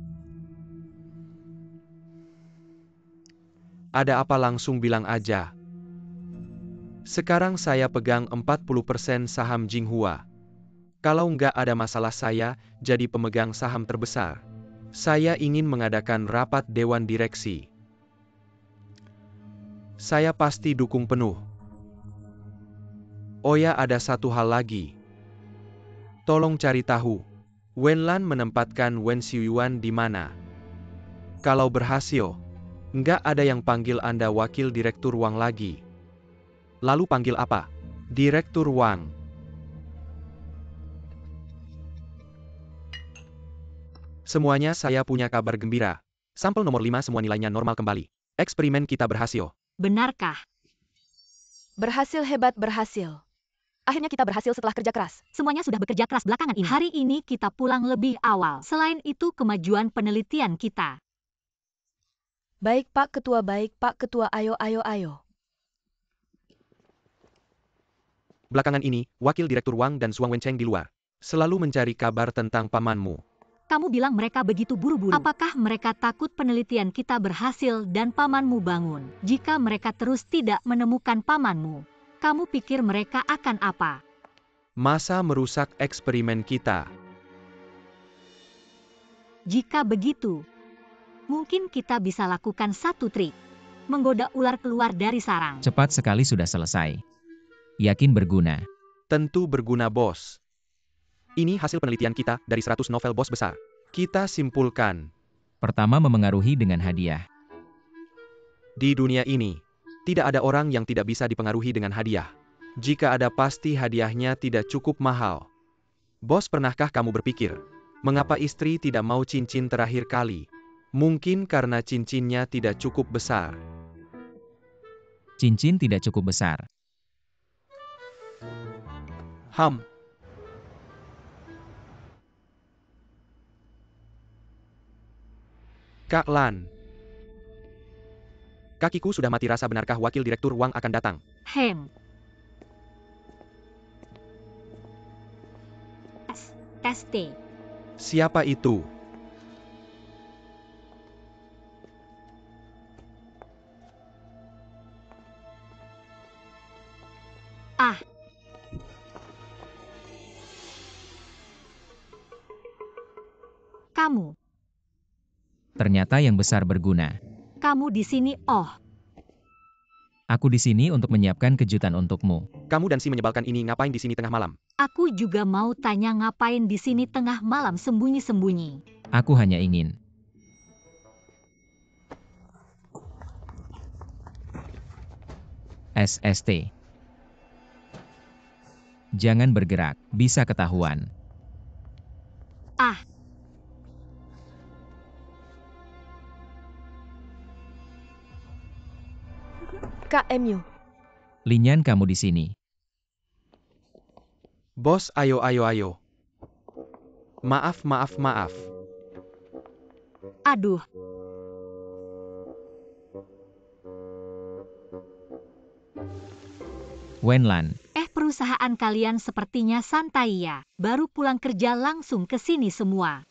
Ada apa langsung bilang aja. Sekarang saya pegang 40% saham Jinghua. Kalau nggak ada masalah saya jadi pemegang saham terbesar. Saya ingin mengadakan rapat dewan direksi. Saya pasti dukung penuh. Oh ya, ada satu hal lagi. Tolong cari tahu, Wen Lan menempatkan Wen Xuyuan di mana. Kalau berhasil, nggak ada yang panggil Anda wakil direktur Wang lagi. Lalu panggil apa? Direktur Wang. Semuanya saya punya kabar gembira. Sampel nomor 5 semua nilainya normal kembali. Eksperimen kita berhasil. Benarkah? Berhasil, hebat, berhasil. Akhirnya kita berhasil setelah kerja keras. Semuanya sudah bekerja keras belakangan ini. Hari ini kita pulang lebih awal. Selain itu kemajuan penelitian kita. Baik Pak Ketua, ayo, ayo, ayo. Belakangan ini, wakil direktur Wang dan Zhuang Wencheng di luar. Selalu mencari kabar tentang pamanmu. Kamu bilang mereka begitu buru-buru. Apakah mereka takut penelitian kita berhasil dan pamanmu bangun? Jika mereka terus tidak menemukan pamanmu, kamu pikir mereka akan apa? Masa merusak eksperimen kita. Jika begitu, mungkin kita bisa lakukan satu trik. Menggoda ular keluar dari sarang. Cepat sekali sudah selesai. Yakin berguna. Tentu berguna, bos. Ini hasil penelitian kita dari 100 novel bos besar. Kita simpulkan, Pertama, memengaruhi dengan hadiah. di dunia ini, tidak ada orang yang tidak bisa dipengaruhi dengan hadiah. Jika ada pasti hadiahnya tidak cukup mahal. Bos, pernahkah kamu berpikir, mengapa istri tidak mau cincin terakhir kali? Mungkin karena cincinnya tidak cukup besar. Cincin tidak cukup besar. Kak Lan. Kakiku sudah mati rasa, benarkah wakil direktur Wang akan datang? Tes T. Siapa itu? Kamu. Ternyata yang besar berguna. kamu di sini? Oh, Aku di sini untuk menyiapkan kejutan untukmu. Kamu dan si menyebalkan ini ngapain di sini tengah malam? aku juga mau tanya ngapain di sini tengah malam sembunyi-sembunyi. Aku hanya ingin. SST. Jangan bergerak, bisa ketahuan. Ah, Kak Emyu, Linyan kamu di sini. Bos, ayo. Maaf. aduh. Wenlan, Perusahaan kalian sepertinya santai ya. Baru pulang kerja langsung ke sini semua.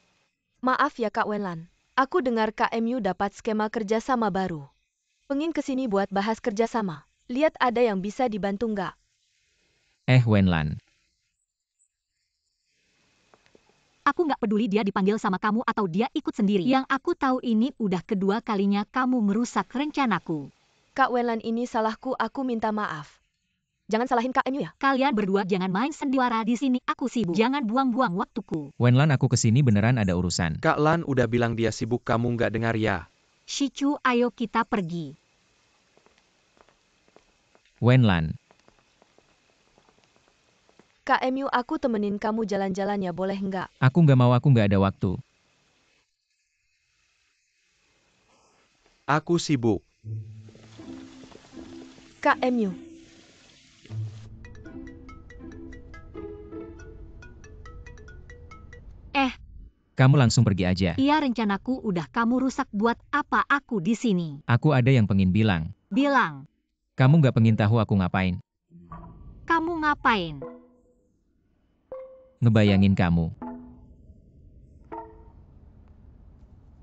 maaf ya Kak Wenlan. Aku dengar Kak Emyu dapat skema kerjasama baru. Pengin kesini buat bahas kerjasama. Lihat ada yang bisa dibantu nggak? Wenlan. Aku nggak peduli dia dipanggil sama kamu atau dia ikut sendiri. Yang aku tahu ini udah kedua kalinya kamu merusak rencanaku. Kak Wenlan ini salahku, aku minta maaf. Jangan salahin Kak Emyu ya. Kalian berdua jangan main sandiwara di sini. Aku sibuk. Jangan buang-buang waktuku. Wenlan, aku kesini beneran ada urusan. Kak Lan udah bilang dia sibuk, kamu nggak dengar ya? Shichu, ayo kita pergi. Wenlan, Kak Emyu, aku temenin kamu jalan-jalan ya, boleh nggak? aku nggak mau, aku nggak ada waktu. Aku sibuk. Kak Emyu, Kamu langsung pergi aja. Iya, rencanaku udah kamu rusak. Buat apa aku di sini? Aku ada yang pengen bilang. Bilang, Kamu nggak pengen tahu aku ngapain? kamu ngapain? Ngebayangin kamu.